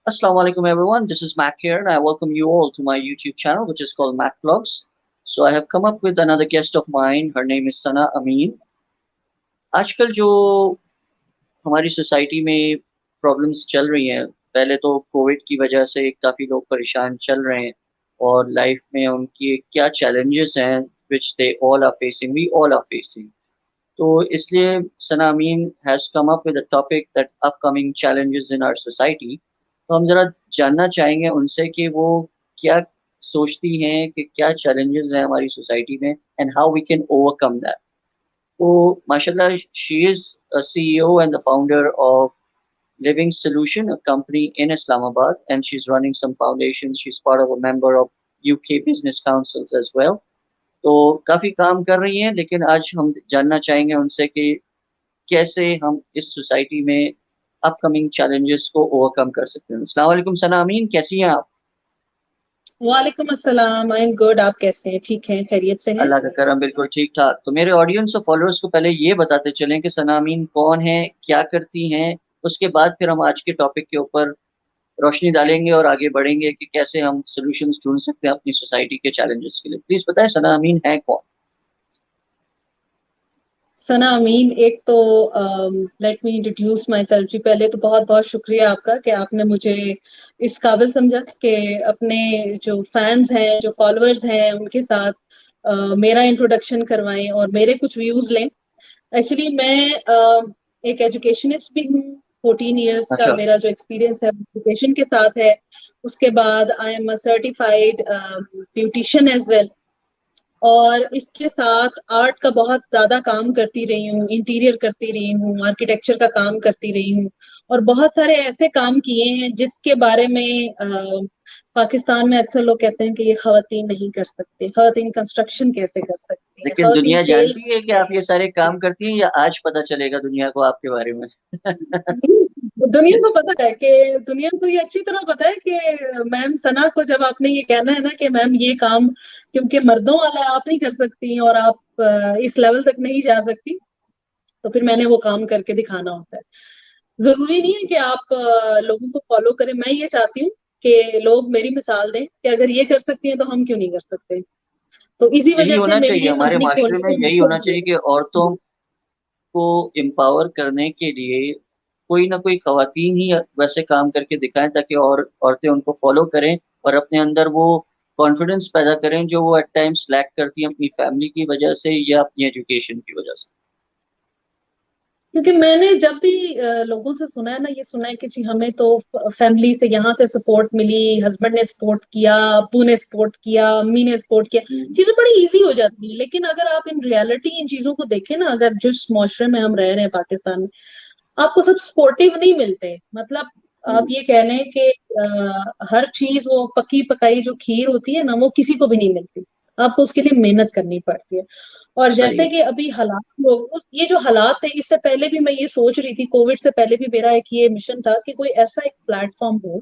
Assalamu alaikum everyone. This is Mac here, and I welcome you all to my YouTube channel, which is called Mac Vlogs. So I have come up with another guest of mine. Her name is Sana Amin. आजकल जो हमारी society में problems चल रही हैं, पहले तो Covid की वजह से काफ़ी लोग परेशान चल रहे हैं और लाइफ में उनकी क्या चैलेंजेस हैं, which they all are facing, we all are facing. तो इसलिए Sana Amin has come up with a topic that upcoming challenges in our society. तो हम ज़रा जानना चाहेंगे उनसे कि वो क्या सोचती हैं कि क्या चैलेंजेस हैं हमारी सोसाइटी में and how we can overcome that. तो माशाल्लाह she is a CEO and the founder of Living Solution, a company in Islamabad, and she's running some foundations. She's part of a member of UK Business Councils as well. तो काफ़ी काम कर रही हैं, लेकिन आज हम जानना चाहेंगे उनसे कि कैसे हम इस सोसाइटी में अपकमिंग चैलेंजेस को ओवरकम कर सकते हैं। अस्सलाम वालेकुम सना अमीन, कैसी हैं आप? वालेकुम अस्सलाम। I am good. आप कैसे हैं? ठीक हैं? खैरियत से हैं? अल्लाह का करम, बिल्कुल ठीक ठाक। तो मेरे ऑडियंस और फॉलोअर्स को पहले ये बताते चलें कि सना अमीन कौन है, क्या करती हैं, उसके बाद फिर हम आज के टॉपिक के ऊपर रोशनी डालेंगे और आगे बढ़ेंगे कि कैसे हम सॉल्यूशंस ढूंढ सकते हैं अपनी सोसाइटी के चैलेंजेस के लिए। प्लीज बताएं सना अमीन है कौन? सना अमीन, एक तो let me introduce myself. जी पहले तो बहुत बहुत शुक्रिया आपका कि आपने मुझे इस काबिल समझा कि अपने जो फैंस हैं, जो फॉलोअर्स हैं, उनके साथ मेरा इंट्रोडक्शन करवाएं और मेरे कुछ व्यूज लें। एक्चुअली मैं एक एजुकेशनिस्ट भी हूँ। 14 इयर्स का अच्छा। मेरा जो एक्सपीरियंस है एजुकेशन के साथ है। उसके बाद I am a certified beautician as well, और इसके साथ आर्ट का बहुत ज्यादा काम करती रही हूँ, इंटीरियर करती रही हूँ, आर्किटेक्चर का काम करती रही हूँ, और बहुत सारे ऐसे काम किए हैं जिसके बारे में पाकिस्तान में अक्सर लोग कहते हैं कि ये खवातीन नहीं कर सकते। खवातीन कंस्ट्रक्शन कैसे कर सकती हैं? लेकिन खवातीन दुनिया सेल जानती है कि आप ये सारे काम करती हैं या आज पता चलेगा दुनिया को आपके बारे में? दुनिया को पता है कि दुनिया को ये अच्छी तरह पता है कि मैम सना को जब आपने ये कहना है ना कि मैम ये काम क्योंकि मर्दों वाला आप नहीं कर सकती और आप इस लेवल तक नहीं जा सकती, तो फिर मैंने वो काम करके दिखाना होता है। जरूरी नहीं है कि आप लोगों को फॉलो करें। मैं ये चाहती हूँ कि लोग मेरी मिसाल दें कि अगर ये कर सकती हैं तो हम क्यों नहीं कर सकते। तो इसी यही वजह से होना मेरी चाहिए ये हमारे कंपनी माशरे खोलने में, का यही होना मकसद ये चाहिए कि औरतों को एम्पावर करने के लिए कोई ना कोई खवातीन ही वैसे काम करके दिखाएं ताकि और औरतें उनको फॉलो करें और अपने अंदर वो कॉन्फिडेंस पैदा करें जो वो एट टाइम्स लैक करती हैं अपनी फैमिली की वजह से या अपनी एजुकेशन की वजह से। क्योंकि मैंने जब भी लोगों से सुना है ना, ये सुना है कि जी हमें तो फैमिली से यहाँ से सपोर्ट मिली, हस्बैंड ने सपोर्ट किया, अब्बू ने सपोर्ट किया, अम्मी ने सपोर्ट किया, चीजें बड़ी इजी हो जाती है। लेकिन अगर आप इन रियलिटी इन चीजों को देखें ना, अगर जिस माशरे में हम रह रहे हैं पाकिस्तान में, आपको सब सपोर्टिव नहीं मिलते। मतलब आप ये कह लें कि हर चीज वो पकी पकाई जो खीर होती है ना, वो किसी को भी नहीं मिलती। आपको उसके लिए मेहनत करनी पड़ती है। और सही जैसे है। कि अभी हालात ये जो हालात है, इससे पहले भी मैं ये सोच रही थी, कोविड से पहले भी मेरा एक ये मिशन था कि कोई ऐसा एक प्लेटफॉर्म हो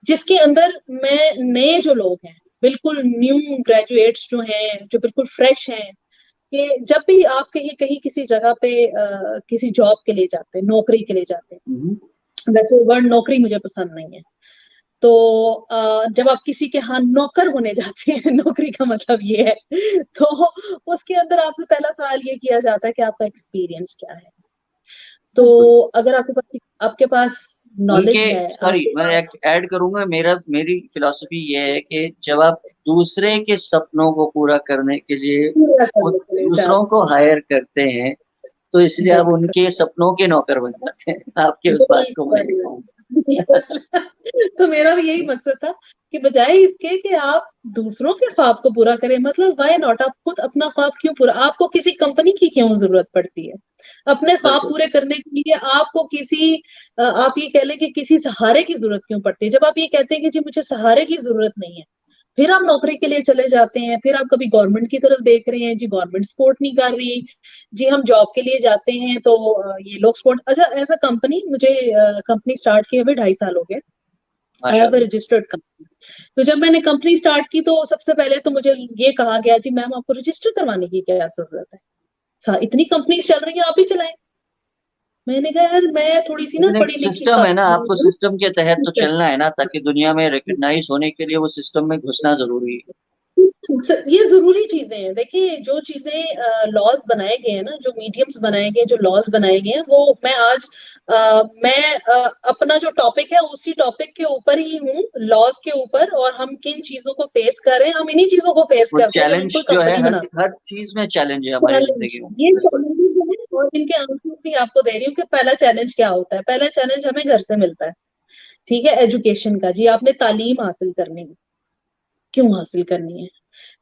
जिसके अंदर मैं नए जो लोग हैं, बिल्कुल न्यू ग्रेजुएट्स जो हैं, जो बिल्कुल फ्रेश हैं, कि जब भी आप कहीं कहीं किसी जगह पे किसी जॉब के लिए जाते हैं, नौकरी के लिए जाते हम्म। हैं, वैसे वर्ड नौकरी मुझे पसंद नहीं है, तो जब आप किसी के यहाँ नौकर होने जाते हैं नौकरी का मतलब ये है, तो उसके अंदर आपसे पहला सवाल ये किया जाता है कि आपका एक्सपीरियंस क्या है। तो बिल्कुल। अगर आपके पास उनके नॉलेज है, सॉरी आपके मैं पास ऐड करूंगा, मेरी फिलॉसफी ये है कि जब आप दूसरे के सपनों को पूरा करने के लिए पूरा खुद करने के लिए दूसरों जाते को हायर करते हैं तो इसलिए हैं, आप उनके सपनों के नौकर बन जाते हैं। आपके उस बात को मैं नहीं बिल्कुल कहूँगा। तो मेरा भी यही मकसद था कि बजाय इसके कि आप दूसरों के ख्वाब को पूरा करें, मतलब वाई नॉट, आप खुद अपना ख्वाब क्यों पूरा, आपको किसी कंपनी की क्यों जरूरत पड़ती है अपने ख्वाब बिल्कुल। पूरे करने के लिए? आपको किसी आप ये कह लें कि किसी सहारे की जरूरत क्यों पड़ती है? जब आप ये कहते हैं कि जी मुझे सहारे की जरूरत नहीं है, फिर आप नौकरी के लिए चले जाते हैं, फिर आप कभी गवर्नमेंट की तरफ देख रहे हैं, जी गवर्नमेंट सपोर्ट नहीं कर रही, जी हम जॉब के लिए जाते हैं तो ये लोग सपोर्ट। अच्छा, एज अ कंपनी मुझे कंपनी स्टार्ट किए हुए 2.5 साल हो गए। आई हैव माशाल्लाह। Registered company. तो जब मैंने कंपनी स्टार्ट की तो सबसे पहले तो मुझे ये कहा गया, जी मैम आपको रजिस्टर करवाने की क्या जरूरत है, इतनी कंपनी चल रही है, आप ही चलाएं। मैंने कहा यार मैं थोड़ी सी ना लेकिन एक पढ़ी लिखी सिस्टम है ना, खातून आपको हूँ। सिस्टम के तहत तो चलना है ना, ताकि दुनिया में रिकग्नाइज होने के लिए वो सिस्टम में घुसना जरूरी है। ये जरूरी चीजें हैं। देखिए जो चीजें लॉज बनाए गए हैं ना, जो मीडियम्स बनाए गए हैं, जो लॉज बनाए गए हैं, वो मैं आज अपना जो टॉपिक है उसी टॉपिक के ऊपर ही हूँ, लॉज के ऊपर। और हम किन चीजों को फेस कर रहे हैं, हम इन्हीं चीजों को फेस वो करते हैं जब हम चैलेंज कोई जो है, कंपनी हर बनाते हर चीज में चैलेंज है हैं। हमारी चैलेंज, जिंदगी में, ये बिल्कुल। चैलेंजेस हैं और इनके आंसर भी आपको दे रही हूँ कि पहला चैलेंज क्या होता है। पहला चैलेंज हमें घर से मिलता है, ठीक है, एजुकेशन का। जी आपने तालीम हासिल करनी है, क्यों हासिल करनी है?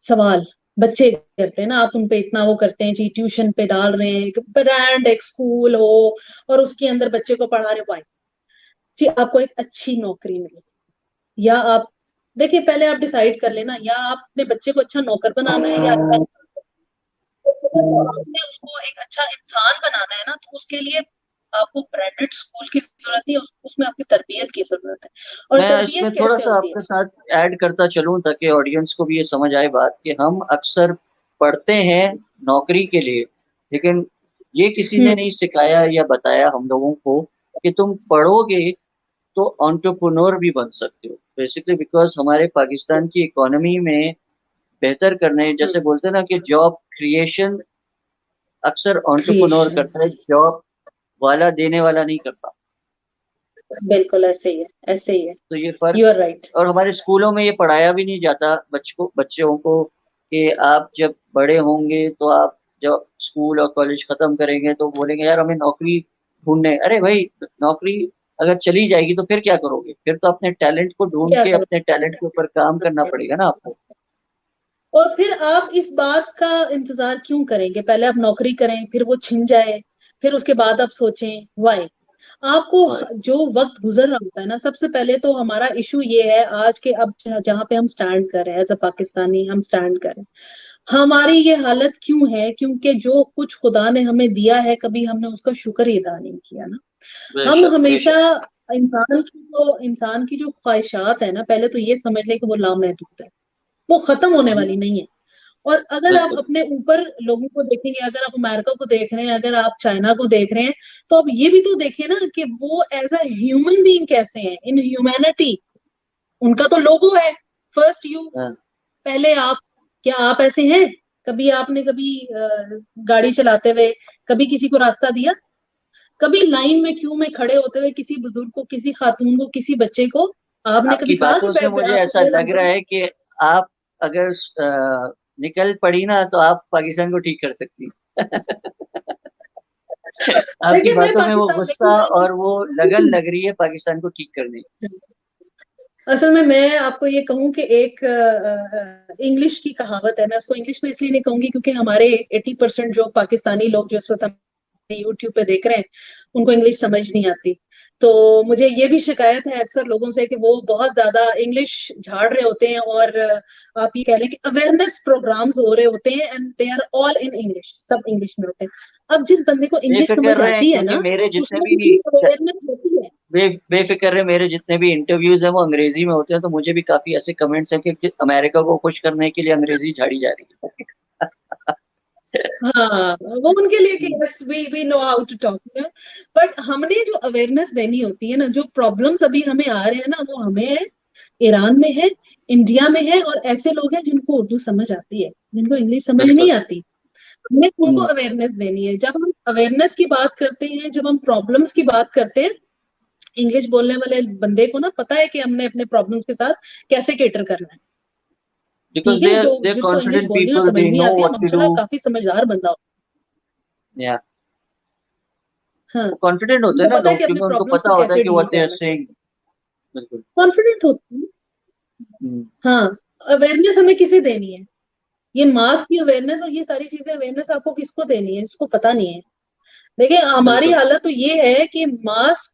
सवाल बच्चे करते हैं ना, आप उनपे इतना वो करते हैं जी, ट्यूशन पे डाल रहे हैं, एक ब्रांड एक स्कूल हो और उसके अंदर बच्चे को पढ़ा रहे हो। भाई जी आपको एक अच्छी नौकरी मिले, या आप, देखिए पहले आप डिसाइड कर लेना, या आप अपने बच्चे को अच्छा नौकर बनाना है या अच्छा, आपने उसको एक अच्छा इंसान बनाना है ना, तो उसके लिए आपको ब्रांडेड स्कूल की जरूरत नहीं है, उसमें आपकी तरबियत की जरूरत है। और मैं इसमें तरबियत थोड़ा कैसे सा होती है? आपके साथ ऐड करता चलूं, ताकि ऑडियंस को भी ये समझ आए बात, कि हम अक्सर पढ़ते हैं नौकरी के लिए, लेकिन ये किसी ने हम्म। नहीं सिखाया या बताया हम लोगों को कि तुम पढ़ोगे तो एंटरप्रेन्योर भी बन सकते हो। बेसिकली बिकॉज हमारे पाकिस्तान की इकोनॉमी में बेहतर करने, जैसे बोलते हैं ना कि जॉब क्रिएशन अक्सर एंटरप्रेन्योर क्रिएशन, करता है, जॉब वाला देने वाला नहीं करता। बिल्कुल ऐसे ही है, ऐसे ही है। तो ये फर्क। You are right. और हमारे स्कूलों में ये पढ़ाया भी नहीं जाता बच्चों को कि आप जब बड़े होंगे तो आप जब स्कूल और कॉलेज खत्म करेंगे तो बोलेंगे यार हमें नौकरी ढूंढने। अरे भाई, नौकरी अगर चली जाएगी तो फिर क्या करोगे? फिर तो अपने टैलेंट को ढूंढ क्या के करें? अपने टैलेंट के ऊपर काम करना पड़ेगा ना आपको। और फिर आप इस बात का इंतजार क्यों करेंगे? पहले आप नौकरी करें, फिर वो छिन जाए, फिर उसके बाद आप सोचें। वाई? आपको जो वक्त गुजर रहा होता है ना, सबसे पहले तो हमारा इशू ये है आज के, अब जहाँ पे हम स्टैंड कर रहे हैं एज अ पाकिस्तानी, हम स्टैंड कर रहे हैं, हमारी ये हालत क्यों है? क्योंकि जो कुछ खुदा ने हमें दिया है, कभी हमने उसका शुक्र ही अदा नहीं किया ना। हम बेशक हमेशा, बेशक। इंसान की जो ख्वाहिशात है ना, पहले तो ये समझ ले कि वो लामहदूद है, वो खत्म होने वाली नहीं है। और अगर आप बिल्कुल। अपने ऊपर लोगों को देखेंगे, अगर आप अमेरिका को देख रहे हैं, अगर आप चाइना को देख रहे हैं, तो आप ये भी तो देखें ना कि वो एज अ ह्यूमन बीइंग कैसे हैं, इन ह्यूमैनिटी। उनका तो लोगो है, फर्स्ट यू, हाँ, पहले आप। क्या आप ऐसे हैं? कभी आपने कभी गाड़ी चलाते हुए कभी किसी को रास्ता दिया? कभी लाइन में क्यू में खड़े होते हुए किसी बुजुर्ग को, किसी खातून को, किसी बच्चे को आपने आपकी कभी कहा कि बातों से मुझे आपको ऐसा मेरे लग रहा नंबर? है कि आप अगर निकल पड़ी ना तो आप पाकिस्तान को ठीक कर सकती हैं। आपकी देखिए मैं बातों में वो पाकिस्तान, गुस्सा देखिए और वो लगन लग रही है पाकिस्तान को ठीक करने की। असल में मैं आपको ये कहूं कि एक इंग्लिश की कहावत है, मैं उसको इंग्लिश में इसलिए नहीं कहूंगी क्योंकि हमारे 80% जो पाकिस्तानी लोग जो इस वक्त यूट्यूब पे देख रहे हैं, उनको इंग्लिश समझ नहीं आती। तो मुझे ये भी शिकायत है अक्सर लोगों से कि वो बहुत ज्यादा इंग्लिश झाड़ रहे होते हैं, और आप ये कह लें कि अवेयरनेस प्रोग्राम्स हो रहे होते हैं and they are all in English, सब इंग्लिश में होते हैं। अब जिस बंदे को इंग्लिश बेफिक्र समझ रहे हैं, आती है क्योंकि ना, मेरे जितने उसमें भी इतनी अवेयरनेस होती है। बेफिक्र रहे, मेरे जितने भी इंटरव्यूज हैं वो अंग्रेजी में होते हैं, तो मुझे भी काफी ऐसे कमेंट्स हैं कि अमेरिका को खुश करने के लिए अंग्रेजी झाड़ी जा रही है। हाँ वो उनके लिए कि yes we know how to talk. But हमने जो अवेयरनेस देनी होती है ना, जो प्रॉब्लम्स अभी हमें आ रहे हैं ना, वो हमें है, ईरान में है, इंडिया में है, और ऐसे लोग हैं जिनको उर्दू समझ आती है, जिनको इंग्लिश समझ बिल्कुल। नहीं आती। हमने उनको हम्म। अवेयरनेस देनी है। जब हम अवेयरनेस की बात करते हैं, जब हम प्रॉब्लम्स की बात करते हैं, इंग्लिश बोलने वाले बंदे को ना पता है कि हमने अपने प्रॉब्लम्स के साथ कैसे केटर करना है। बिकॉज ठीक है, जो दे जिसको इंग्लिश कॉन्फिडेंट बोलनी और पीपल, दे समझनी नो आती है, व्हाट टू डू। माशाल्लाह काफी समझदार बंदा हो। या हाँ, वो कॉन्फिडेंट होते हैं उनको ना पता है लोग, कि अपने क्योंकि उनको प्रॉब्लम्स पता को होता है कैसे कि डील व्हाट दे आर करना है। सेइंग। बिल्कुल। कॉन्फिडेंट होती है। हम्म। हाँ, अवेयरनेस हमें किसे देनी है? ये मास्क की अवेयरनेस और ये सारी चीजें अवेयरनेस आपको किसको देनी है? इसको पता नहीं है। देखिए हमारी बिल्कुल। हालत तो ये है कि मास्क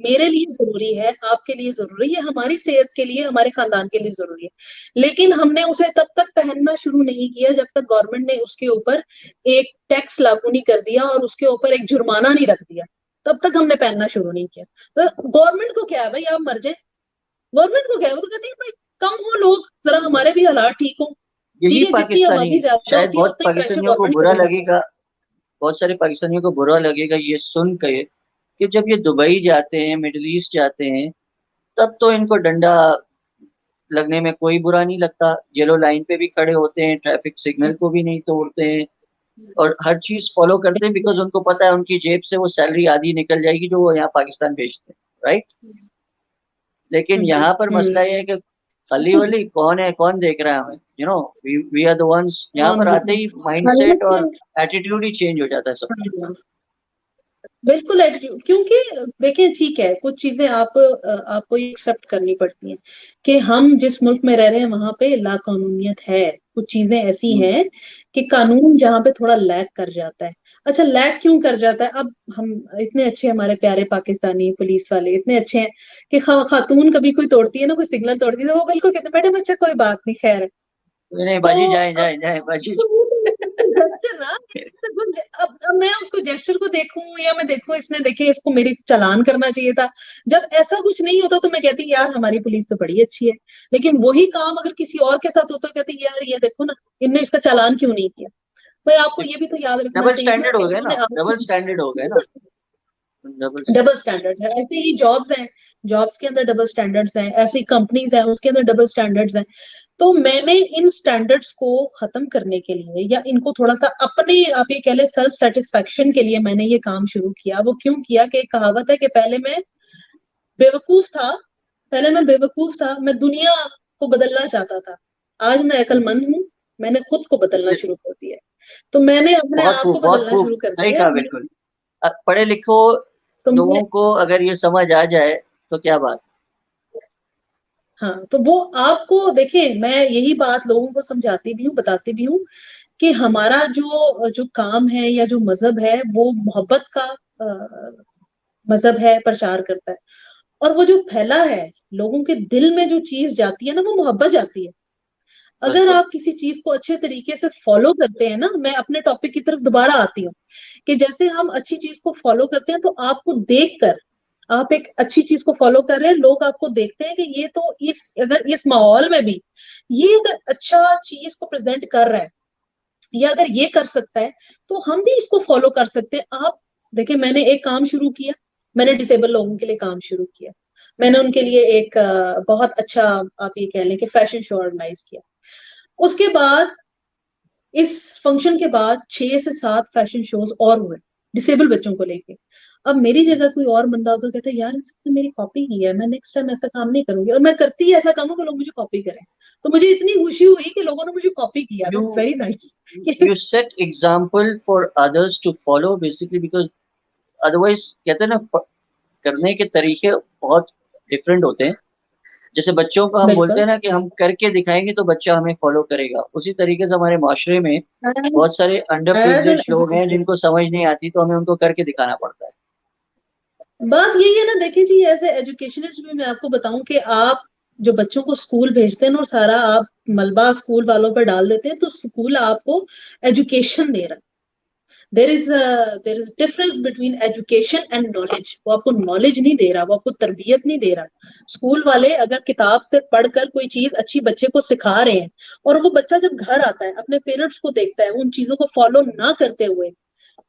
मेरे लिए जरूरी है, आपके लिए जरूरी है, हमारी सेहत के लिए, हमारे खानदान के लिए जरूरी है, लेकिन हमने उसे तब तक पहनना शुरू नहीं किया जब तक गवर्नमेंट ने उसके ऊपर एक टैक्स लागू नहीं कर दिया और उसके ऊपर एक जुर्माना नहीं रख दिया। तब तक हमने पहनना शुरू नहीं किया। तो गवर्नमेंट को क्या है भाई, आप मर जाए, गवर्नमेंट को क्या है, वो तो कहती है भाई कम हो लोग, जरा हमारे भी हालात ठीक हो। यही ठीक है, जितनी पाकिस्तानी, आबादी ज्यादा शायद होती है बहुत उतना ही प्रेशर पाकिस्तानियों को गवर्नमेंट बुरा पे भी बढ़ता है। लगेगा, बहुत सारे पाकिस्तानियों को बुरा लगेगा ये सुन के कि जब ये दुबई जाते हैं, मिडिल ईस्ट जाते हैं, तब तो इनको डंडा लगने में कोई बुरा नहीं लगता। येलो लाइन पे भी खड़े होते हैं, ट्रैफिक सिग्नल को भी नहीं तोड़ते हैं, और हर चीज फॉलो करते हैं, बिकॉज उनको पता है उनकी जेब से वो सैलरी आधी निकल जाएगी जो वो यहाँ पाकिस्तान भेजते हैं, राइट। लेकिन यहाँ पर मसला ये है कि खली वली कौन है, कौन देख रहा है हमें, वी आर द वंस। यहाँ कौन पर आते देखना। ही हाँ, माइंडसेट और लेकिन एटीट्यूड ही चेंज हो जाता है सबका। बिल्कुल एटीट्यूड, क्योंकि देखिए ठीक है, कुछ चीजें आपको एक्सेप्ट करनी पड़ती हैं कि हम जिस मुल्क में रह रहे हैं वहां पे ला कानूनियत है। कुछ चीजें ऐसी हम्म, हैं कि कानून जहाँ पे थोड़ा लैग कर जाता है। अच्छा, लैग क्यों कर जाता है? अब हम इतने अच्छे, हमारे प्यारे पाकिस्तानी पुलिस वाले इतने अच्छे हैं कि खातून कभी कोई तोड़ती है ना, कोई सिग्नल तोड़ती है तो वो बिल्कुल कहते हैं मैडम अच्छा कोई बात नहीं, खैर है। नहीं तो बाजी, जाए अब जाए जाए बाजी। जेस्चर ना, अब मैं उसको जेस्चर को देखूं या मैं देखूं इसने देखे इसको मेरी चालान करना चाहिए था। जब ऐसा कुछ नहीं होता तो मैं कहती यार हमारी पुलिस तो बड़ी अच्छी है। लेकिन वही काम अगर किसी और के साथ होता कहती यार ये देखो ना, इनने इसका चालान क्यों नहीं किया। भाई आपको ये भी तो याद रखना डबल चाहिए ना स्टैंडर्ड कि हो गए उन्होंने ना, डबल स्टैंडर्ड हो गए ना, डबल डबल स्टैंडर्ड। स्टैंडर्ड्स है। ऐसे ही जॉब्स हैं, जॉब्स के अंदर डबल स्टैंडर्ड्स हैं, ऐसी कंपनीज हैं उसके अंदर डबल स्टैंडर्ड्स हैं। तो मैंने इन स्टैंडर्ड्स को खत्म करने के लिए या इनको थोड़ा सा अपने आप ये कह ले सेल्फ सेटिस्फेक्शन के लिए मैंने ये काम शुरू किया। वो क्यों किया कि एक कहावत है कि बेवकूफ था पहले मैं बेवकूफ था, मैं दुनिया को बदलना चाहता था। आज मैं अक्लमंद हूँ, मैंने खुद को बदलना इसलिए शुरू कर दिया है। तो मैंने अपने बहुत आप खूब, को बहुत बदलना खूब, शुरू कर सही दिया कहा है। बिल्कुल। पढ़े लिखो तो मैं लोगों को अगर ये समझ आ जाए तो क्या बात। हाँ, तो वो आपको देखिए, मैं यही बात लोगों को समझाती भी हूँ, बताती भी हूँ कि हमारा जो जो काम है या जो मजहब है वो मोहब्बत का मजहब है, प्रचार करता है। और वो जो फैला है, लोगों के दिल में जो चीज जाती है ना, वो मोहब्बत जाती है। अगर बिल्कुल। आप किसी चीज को अच्छे तरीके से फॉलो करते हैं ना, मैं अपने टॉपिक की तरफ दोबारा आती हूँ कि जैसे हम अच्छी चीज को फॉलो करते हैं तो आपको देखकर, आप एक अच्छी चीज को फॉलो कर रहे हैं, लोग आपको देखते हैं कि ये तो अगर इस माहौल में भी ये अगर अच्छा चीज को प्रेजेंट कर रहा है या अगर ये कर सकता है तो हम भी इसको फॉलो कर सकते हैं। आप देखिए, मैंने एक काम शुरू किया, मैंने डिसेबल लोगों के लिए काम शुरू किया। मैंने उनके लिए एक बहुत अच्छा, आप ये कह लें कि फैशन शो ऑर्गेनाइज किया। उसके बाद इस फंक्शन के बाद 6 से 7 फैशन शोज और हुए डिसेबल बच्चों को लेके। अब मेरी जगह कोई और बंदा होता कहता यार इसने मेरी कॉपी की है, मैं नेक्स्ट टाइम ऐसा काम नहीं करूंगी। और मैं करती ही ऐसा काम हूँ कि लोग मुझे कॉपी करें। तो मुझे इतनी खुशी हुई कि लोगों ने मुझे कॉपी किया, you that's very nice. You set example for others to follow basically, because otherwise कहते हैं ना, करने के तरीके बहुत डिफरेंट होते हैं। जैसे बच्चों को हम बोलते बिल्कुल। हैं ना कि हम करके दिखाएंगे तो बच्चा हमें फॉलो करेगा, उसी तरीके से हमारे माशरे में बहुत सारे अंडर एज एन प्रिविलेज लोग हैं एजुकेटर, जिनको समझ नहीं आती, तो हमें उनको करके दिखाना पड़ता है। बात यही है ना। देखिए जी, एज ए एजुकेशनिस्ट भी मैं आपको बताऊं कि आप जो बच्चों को स्कूल भेजते हैं और सारा आप मलबा स्कूल वालों पर डाल देते हैं, तो स्कूल आपको एजुकेशन दे रहा है। There is difference between education and knowledge. वो आपको नॉलेज नहीं दे रहा, वो आपको तरबियत नहीं दे रहा। स्कूल वाले अगर किताब से पढ़कर कोई चीज अच्छी बच्चे को सिखा रहे हैं और वो बच्चा जब घर आता है अपने पेरेंट्स को देखता है उन चीजों को फॉलो ना करते हुए,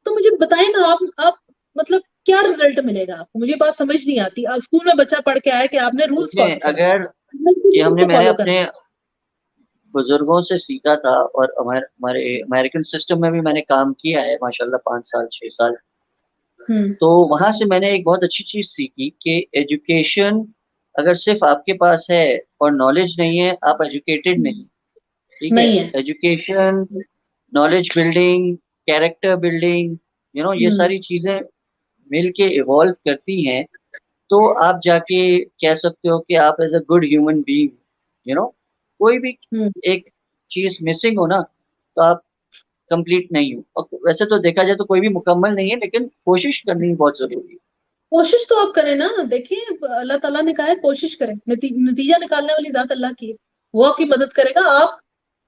तो मुझे बताए ना आप मतलब क्या रिजल्ट मिलेगा आपको? मुझे बात समझ नहीं आती। स्कूल में बच्चा पढ़ के आया कि आपने रूल्स देखें, फॉलो करे, अगर ये रूल्स हमने को मैंने फॉलो करना अपने बुजुर्गों से सीखा था, और हमारे हमारे अमेरिकन सिस्टम में भी मैंने काम किया है माशाल्लाह, 5 साल 6 साल। है। तो वहां से मैंने एक बहुत अच्छी चीज सीखी कि एजुकेशन अगर सिर्फ आपके पास है और नॉलेज नहीं है, आप एजुकेटेड नहीं। ठीक है। नहीं है। Education, knowledge building, character building, ये हम्म। सारी चीजें मिल के इवॉल्व करती हैं। तो आप जाके कह सकते हो कि आप as a good human being, कोई भी हम्म। एक चीज मिसिंग हो ना, तो आप कंप्लीट नहीं हो। और वैसे तो देखा जाए तो कोई भी मुकम्मल नहीं है, लेकिन कोशिश करनी बहुत जरूरी है। कोशिश तो आप करें ना। देखिए, अल्लाह ताला ने कहा है कोशिश करें, नतीजा निकालने वाली जात अल्लाह की है। वो आपकी मदद करेगा। आप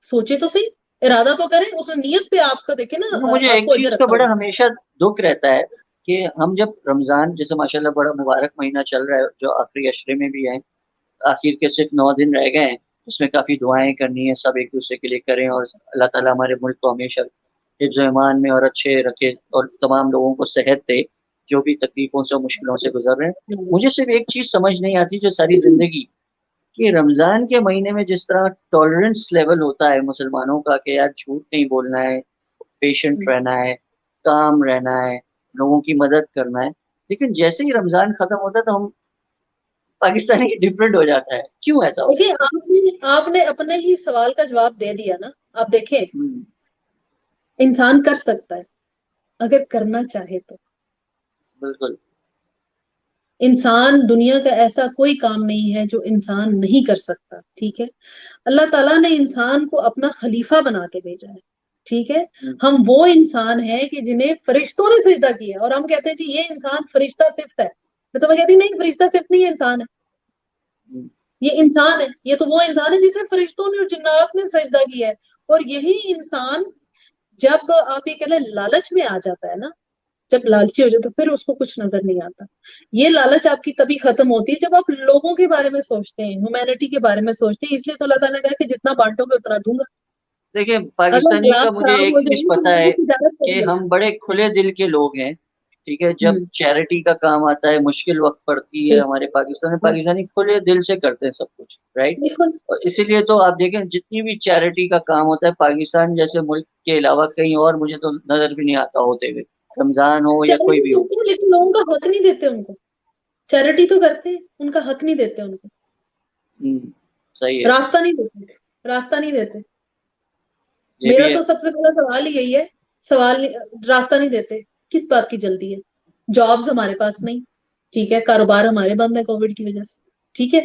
सोचे तो सही, इरादा तो करें, उस नियत पे आपका देखे ना, मुझे एक आपको अजर चीज का अता बड़ा होगा। हमेशा दुख रहता है कि हम जब रमजान, जैसे माशाल्लाह बड़ा मुबारक महीना चल रहा है, जो आखिरी अशरे में भी है, आखिर के सिर्फ 9 दिन रह गए हैं, उसमें काफी दुआएं करनी है, सब एक दूसरे के लिए करें, और अल्लाह ताला हमारे मुल्क को हमेशा हिफ्ज़ ईमान में और अच्छे रखे, और तमाम लोगों को सेहत दे। जो भी तकलीफों से मुश्किलों से गुजर रहे हैं। हम्म, मुझे सिर्फ एक चीज समझ नहीं आती जो सारी जिंदगी कि रमजान के महीने में जिस तरह टॉलरेंस लेवल होता है मुसलमानों का कि यार झूठ नहीं बोलना है, पेशेंट हम्म। रहना है, काम रहना है, लोगों की मदद करना है, लेकिन जैसे ही रमजान खत्म होता है तो हम पाकिस्तानी डिफरेंट हो जाता है। क्यों ऐसा होता देखिए, आपने आपने अपने ही सवाल का जवाब दे दिया ना। आप देखें, है? इंसान कर सकता है अगर करना चाहे तो। बिल्कुल। इंसान, दुनिया का ऐसा कोई काम नहीं है जो इंसान नहीं कर सकता, ठीक है। अल्लाह ताला ने इंसान को अपना खलीफा बना के भेजा है, ठीक है। हम्म, हम वो इंसान है कि जिन्हें फरिश्तों ने सजदा किया, और हम कहते हैं जी ये इंसान फरिश्ता सिफ्त है। तो मैं कहती हूँ, नहीं, फरिश्ता सिफ्त नहीं है, इंसान है। हम्म, ये इंसान है, ये तो वो इंसान है जिसे फरिश्तों ने और जिन्नात ने सजदा किया है। और यही इंसान, जब आप ये कह लें लालच में आ जाता है ना, जब लालची हो जाए तो फिर उसको कुछ नजर नहीं आता। ये लालच आपकी तभी खत्म होती है जब आप लोगों के बारे में सोचते हैं, ह्यूमैनिटी के बारे में सोचते हैं। इसलिए तो अल्लाह ताला ने कहा कि जितना बांटोगे उतना दूंगा। देखिए अगर पाकिस्तानी ग्लास का मुझे खराब एक हो चीज जाएगी तो पता है लोगों की इजाजत कि करिए। हम बड़े खुले दिल के लोग हैं। ठीक है, जब हम्म। चैरिटी का काम आता है, मुश्किल वक्त पड़ती है, हमारे पाकिस्तान में हम्म। पाकिस्तानी खुले दिल से करते हैं सब कुछ, राइट। बिल्कुल। और इसीलिए तो आप देखें जितनी भी चैरिटी का काम होता है पाकिस्तान जैसे मुल्क के अलावा कहीं और मुझे तो नजर भी नहीं आता होते हुए, रमजान हो या कोई चैरिटी भी हो। करते हैं लेकिन लोगों का हक नहीं देते उनको। चैरिटी तो करते हैं, उनका हक नहीं देते उनको। सही है। रास्ता नहीं देते, रास्ता नहीं देते। ये मेरा भी है। तो सबसे बड़ा सवाल ही यही है। रास्ता नहीं देते। किस बात की जल्दी है? जॉब्स हमारे पास नहीं, ठीक है। कारोबार हमारे बंद है कोविड की वजह से, ठीक है।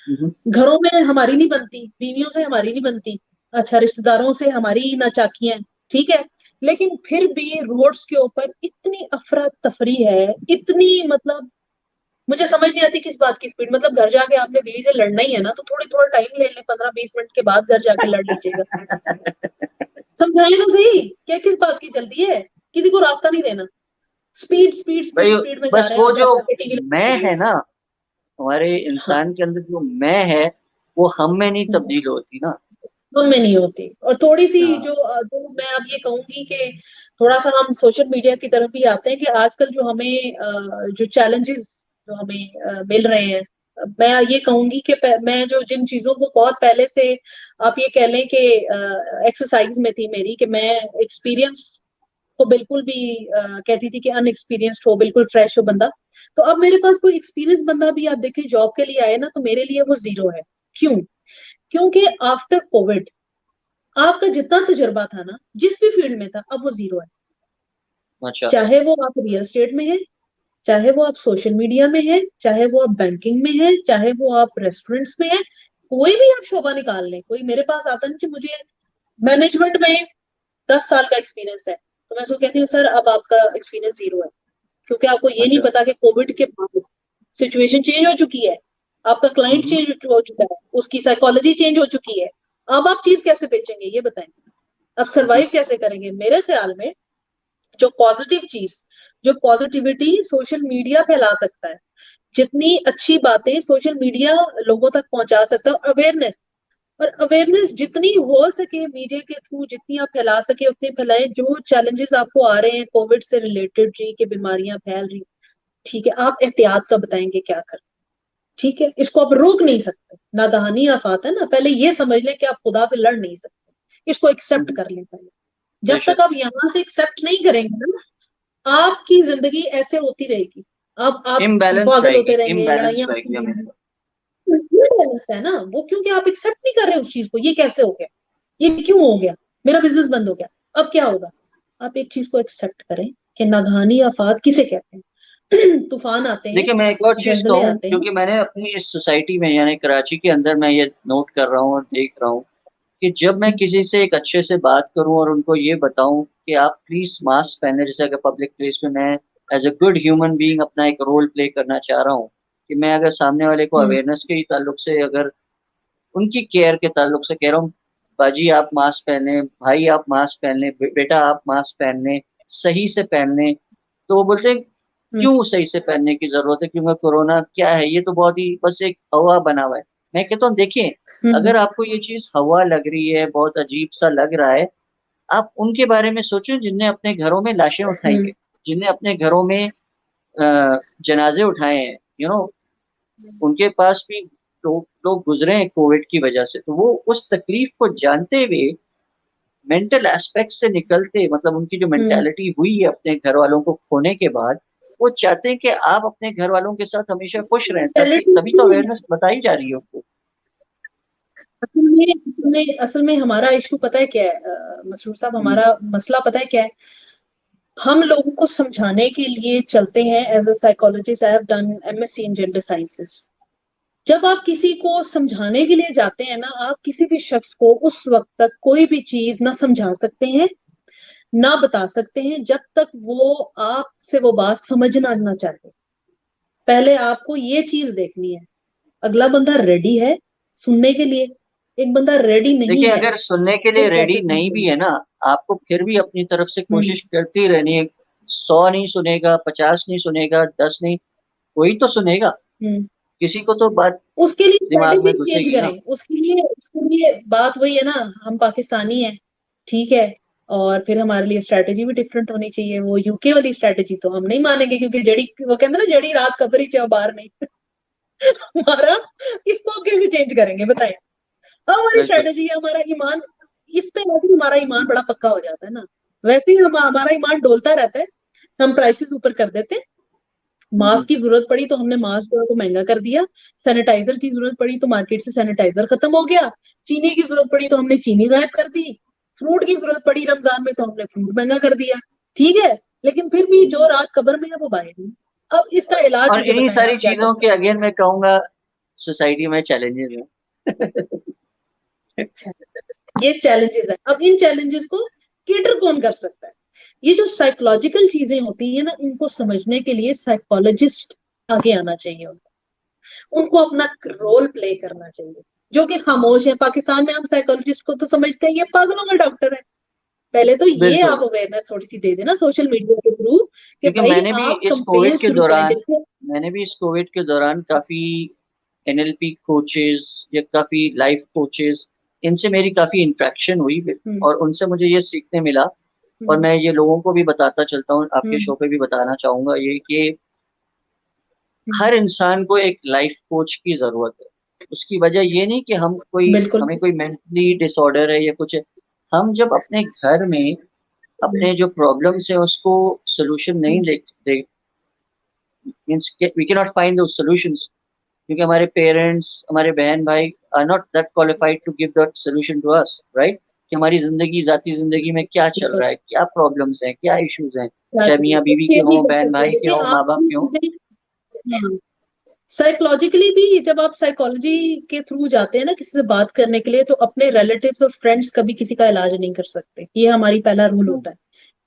हम्म, घरों में हमारी नहीं बनती, बीवियों से हमारी नहीं बनती, अच्छा, रिश्तेदारों से हमारी ना चाकियां, ठीक है। लेकिन फिर भी रोड्स के ऊपर इतनी अफरा तफरी है, इतनी, मतलब मुझे समझ नहीं आती किस बात की स्पीड। मतलब घर जाके आपने बीवी से लड़ना ही है ना, तो थोड़ी थोड़ा टाइम ले लें, 15-20 मिनट के बाद घर जाके लड़ लीजिएगा। समझाइए तो सही, क्या किस बात की जल्दी है? किसी को रास्ता नहीं देना। स्पीड स्पीड भाई स्पीड स्पीड में जा बस रहे हैं, वो आप जो घर जाके टीवी मैं लगा। है ना, हमारे हाँ। इंसान के अंदर जो मैं है वो हम में नहीं हम्म। तब्दील होती ना। में नहीं होती। और थोड़ी सी हाँ। जो मैं अब ये कहूंगी कि थोड़ा सा हम सोशल मीडिया की तरफ भी आते हैं कि आजकल जो हमें जो चैलेंजेस जो हमें मिल रहे हैं, मैं ये कहूंगी कि मैं जो जिन चीजों को बहुत पहले से, आप ये कह लें कि एक्सरसाइज में थी मेरी, कि मैं एक्सपीरियंस को बिल्कुल भी कहती थी कि अनएक्सपीरियंस्ड हो, बिल्कुल फ्रेश हो बंदा। तो अब मेरे पास कोई एक्सपीरियंस बंदा भी आप देखें जॉब के लिए आए ना, तो मेरे लिए वो जीरो है। क्यों? क्योंकि आफ्टर कोविड आपका जितना तजुर्बा था ना, जिस भी फील्ड में था, अब वो जीरो है। अच्छा। चाहे वो आप रियल एस्टेट में है, चाहे वो आप सोशल मीडिया में है, चाहे वो आप बैंकिंग में है, चाहे वो आप रेस्टोरेंट्स में है, कोई भी आप शोबा निकाल लें। कोई मेरे पास आता नहीं कि मुझे मैनेजमेंट में 10 साल का एक्सपीरियंस है, तो मैं उसको कहती हूँ सर अब आपका एक्सपीरियंस जीरो है। क्योंकि आपको ये नहीं अच्छा। पता कि कोविड के बाद सिचुएशन चेंज हो चुकी है, आपका क्लाइंट हम्म, चेंज हो चुका है, उसकी साइकोलॉजी चेंज हो चुकी है। अब आप चीज कैसे बेचेंगे ये बताएं? अब हम्म, सरवाइव कैसे करेंगे? मेरे ख्याल में जो पॉजिटिव चीज, जो पॉजिटिविटी सोशल मीडिया फैला सकता है, जितनी अच्छी बातें सोशल मीडिया लोगों तक पहुंचा सकता है, अवेयरनेस, और अवेयरनेस जितनी हो सके मीडिया के थ्रू, जितनी आप फैला सके उतनी फैलाएं। जो चैलेंजेस आपको आ रहे हैं कोविड से रिलेटेड जी, कि बीमारियां फैल रही, ठीक है, आप एहतियात का बताएंगे क्या कर, ठीक है। इसको आप रोक नहीं सकते, नागहानी आफात है ना, पहले ये समझ लें कि आप खुदा से लड़ नहीं सकते, इसको एक्सेप्ट हम्म, कर लें पहले। जब बेशक। तक आप यहाँ से एक्सेप्ट नहीं करेंगे ना, आपकी जिंदगी ऐसे होती रहेगी। आप इम्बैलेंस पागल रहेगी, होते रहेंगे, इम्बैलेंस लड़ाइयाँ होती रहेगी रहेंगी। हमेशा। बैलेंस है ना वो, क्योंकि आप एक्सेप्ट नहीं कर रहे उस चीज को। ये कैसे हो गया? ये क्यों हो गया? मेरा बिजनेस बंद हो गया, अब क्या होगा? आप एक चीज को एक्सेप्ट करें कि नागहानी आफात किसे कहते हैं। तूफान आते हैं, देखिए मैं एक और चीज जलजले कहूँ, आते हैं। क्योंकि मैंने अपनी इस सोसाइटी में यानी कराची के अंदर मैं ये नोट कर रहा हूँ और देख रहा हूँ कि जब मैं किसी से एक अच्छे से बात करूं और उनको ये बताऊं कि आप प्लीज मास्क पहने, जैसे अगर पब्लिक प्लेस में मैं as a good human being अपना एक रोल प्ले करना चाह रहा हूं कि मैं अगर सामने वाले को हम्म। अवेयरनेस के ही ताल्लुक से, अगर उनकी केयर के ताल्लुक से कह रहा हूँ, बाजी आप मास्क पहने, भाई आप मास्क पहने, बेटा आप मास्क पहने, सही से पहनने, तो वो बोलते हैं हम्म। क्यों सही से पहनने की जरूरत है, क्योंकि कोरोना क्या है, ये तो बहुत ही बस एक हवा बना हुआ है। मैं कहता हूँ देखिए, हम्म। अगर आपको ये चीज हवा लग रही है, बहुत अजीब सा लग रहा है, आप उनके बारे में सोचो जिनने अपने घरों में लाशें उठाई हम्म। है, जिनने अपने घरों में जनाजे उठाए हैं, उनके पास भी लोग गुजरे हैं कोविड की वजह से, तो वो उस तकलीफ को जानते हुए मेंटल एस्पेक्ट से निकलते, मतलब उनकी जो मेंटालिटी हुई है अपने घर वालों को खोने के बाद, वो चाहते हैं कि आप अपने घर वालों के साथ हमेशा खुश रहें, ताकि तभी तो अवेयरनेस बताई जा रही है उनको। असल में हमारा इशू पता है क्या है मसरूर साहब, हमारा मसला पता है क्या है? हम लोगों को समझाने के लिए चलते हैं। As a psychologist I have done MSc in gender sciences. जब आप किसी को समझाने के लिए जाते हैं ना, आप किसी भी शख्स को उस वक्त तक कोई भी चीज ना समझा सकते हैं ना बता सकते हैं जब तक वो आपसे वो बात समझना ना चाहे। पहले आपको ये चीज देखनी है, अगला बंदा रेडी है सुनने के लिए, एक बंदा रेडी नहीं देखिए, है, अगर सुनने के लिए फिर कैसे रेडी नहीं भी समझेंगे? है ना, आपको फिर भी अपनी तरफ से हम्म कोशिश करती रहनी है। 100 नहीं सुनेगा, 50 नहीं सुनेगा, 10 नहीं, कोई तो सुनेगा। हम्म किसी को तो बात उसके लिए दिमाग स्ट्रेटेजी में चेंज घुसेगी ना। करें, उसके लिए बात वही है ना, हम पाकिस्तानी हैं, ठीक है, और फिर हमारे लिए स्ट्रेटेजी भी डिफरेंट होनी चाहिए। वो यूके वाली स्ट्रेटेजी तो हम नहीं मानेंगे, क्योंकि जड़ी वो कहते हैं ना, जड़ी रात कबरी चाहे बाहर नहीं। हमारा इसको कैसे चेंज करेंगे बताएं? हमारी बिल्कुल। स्ट्रेटेजी है, हमारा ईमान, इस पे वैसे ही हमारा ईमान बड़ा पक्का हो जाता है ना। वैसे ही हमारा ईमान डोलता रहता है, हम प्राइसेस ऊपर कर देते हैं। हम्म, मास्क की जरूरत पड़ी तो हमने मास्क जो है वो महंगा कर दिया, सैनिटाइजर की जरूरत पड़ी तो मार्केट से सैनिटाइजर खत्म हो गया, चीनी की जरूरत पड़ी तो हमने चीनी गायब कर दी, फ्रूट की जरूरत पड़ी रमजान में तो हमने फ्रूट महंगा कर दिया, ठीक है। लेकिन फिर भी जो रात कब्र में है वो बाहर नहीं। अब इसका इलाज और मुझे इन्हीं बताएं, आप सारी क्या कर चीजों के सकते अगेन मैं कहूंगा, सोसाइटी में चैलेंजेस हैं। हैं? ये चैलेंजेस है। अब इन चैलेंजेस को केटर कौन कर सकता है? ये जो साइकोलॉजिकल चीजें होती है ना, इनको समझने के लिए साइकोलॉजिस्ट आगे आना चाहिए। उनको अपना रोल प्ले करना चाहिए, जो कि खामोश है। पाकिस्तान में हम साइकोलॉजिस्ट को तो समझते हैं ये पागलों का डॉक्टर है। पहले तो ये बिल्कुल। आप अवेयरनेस थोड़ी सी दे देना सोशल मीडिया के थ्रू, कि क्योंकि भाई आप कंपेन शुरू करें जैसे। मैंने भी इस कोविड के दौरान काफी एनएलपी कोचेस या काफी लाइफ कोचेस, इनसे मेरी काफी इंटरेक्शन हुई, हम्म और उनसे मुझे ये सीखने मिला। और हम्म मैं ये लोगों को भी बताता चलता हूँ, आपके हम्म शो पे भी बताना चाहूंगा ये, कि हम्म, हर इंसान को एक लाइफ कोच की जरूरत है। उसकी वजह ये नहीं कि बिल्कुल। हमें कोई मेंटली डिसऑर्डर है या कुछ है। हम जब अपने घर में हम्म, अपने जो प्रॉब्लम्स है उसको सोल्यूशन नहीं hmm, they means we can not find those solutions, क्योंकि हमारे पेरेंट्स, हमारे बहन भाई are not that qualified to give that solution to us, right? कि हमारी जिंदगी, जाती जिंदगी में क्या चल बिल्कुल। रहा है, क्या प्रॉब्लम्स हैं, क्या इश्यूज हैं, क्या चाहे करें? मियाँ तो बीवी के चेंज नहीं हों, कर बहन सकते, भाई के देखिए हों, आप माँ बाप के हों। साइकोलॉजिकली भी जब आप साइकोलॉजी के थ्रू जाते हैं ना किसी से बात करने के लिए, तो अपने रिलेटिव्स और फ्रेंड्स कभी किसी का इलाज नहीं कर सकते। ये हमारी पहला रूल होता है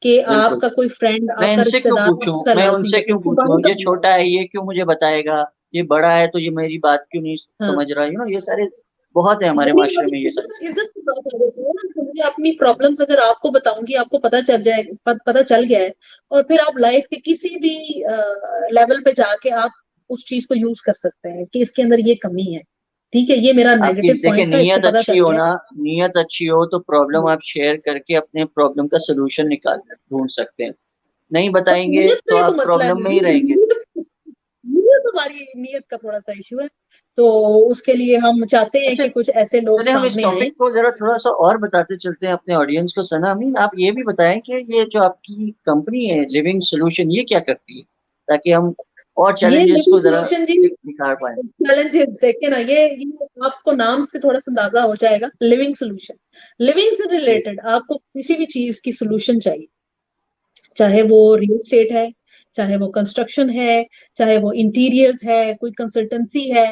कि बिल्कुल। आपका कोई फ्रेंड, मैं आपका इनसे क्यों रिश्तेदार पूछूं, उसका मैं इलाज नहीं उनसे कर क्यों सकता, पूछूं, बाहर का ये बंदा है। छोटा है ये क्यों मुझे बताएगा, ये बड़ा है तो ये मेरी बात क्यों नहीं हाँ, समझ रहा, ये सारे बहुत है हमारे वही माशरे वही में ये सारी इज्जत चीजें। इज्जत की बात आ जाती है ना। तो मुझे अपनी प्रॉब्लम्स अगर आपको बताऊंगी, आपको पता चल जाए, पता चल गया है, और फिर आप लाइफ के किसी भी लेवल पे जाके आप उस चीज को यूज कर सकते हैं कि इसके अंदर ये कमी है, ठीक है, ये मेरा आपकी नेगेटिव देखिए, पॉइंट था, इसको नीयत पता अच्छी चल हो गया ना, नीयत अच्छी हो तो प्रॉब्लम है। आप शेयर करके अपने प्रॉब्लम का सोल्यूशन निकाल ढूंढ सकते हैं। नहीं बस बताएंगे नीयत तो का ही तो आप मसला है प्रॉब्लम में ही भाई, रहेंगे। नीयत हमारी नीयत का थोड़ा सा इशू है। तो उसके लिए हम चाहते हैं अच्छा, कि कुछ ऐसे लोग चलिए हम इस सामने आए। टॉपिक को जरा थोड़ा सा और बताते चलते हैं अपने ऑडियंस को। सना अमीन, आप ये भी बताएं कि ये जो आपकी कंपनी है लिविंग सोल्यूशन, ये क्या करती है, ताकि हम और ये चैलेंजेस लिविंग को जरा सोल्यूशन जी, निखार पाए। चैलेंजेस देखे ना, ये आपको नाम से थोड़ा सा अंदाजा हो जाएगा। लिविंग सोल्यूशन, लिविंग से जी। रिलेटेड आपको किसी भी चीज की सोल्यूशन चाहिए, चाहे वो रियल एस्टेट है, चाहे वो कंस्ट्रक्शन है, चाहे वो इंटीरियर्स है, कोई कंसल्टेंसी है,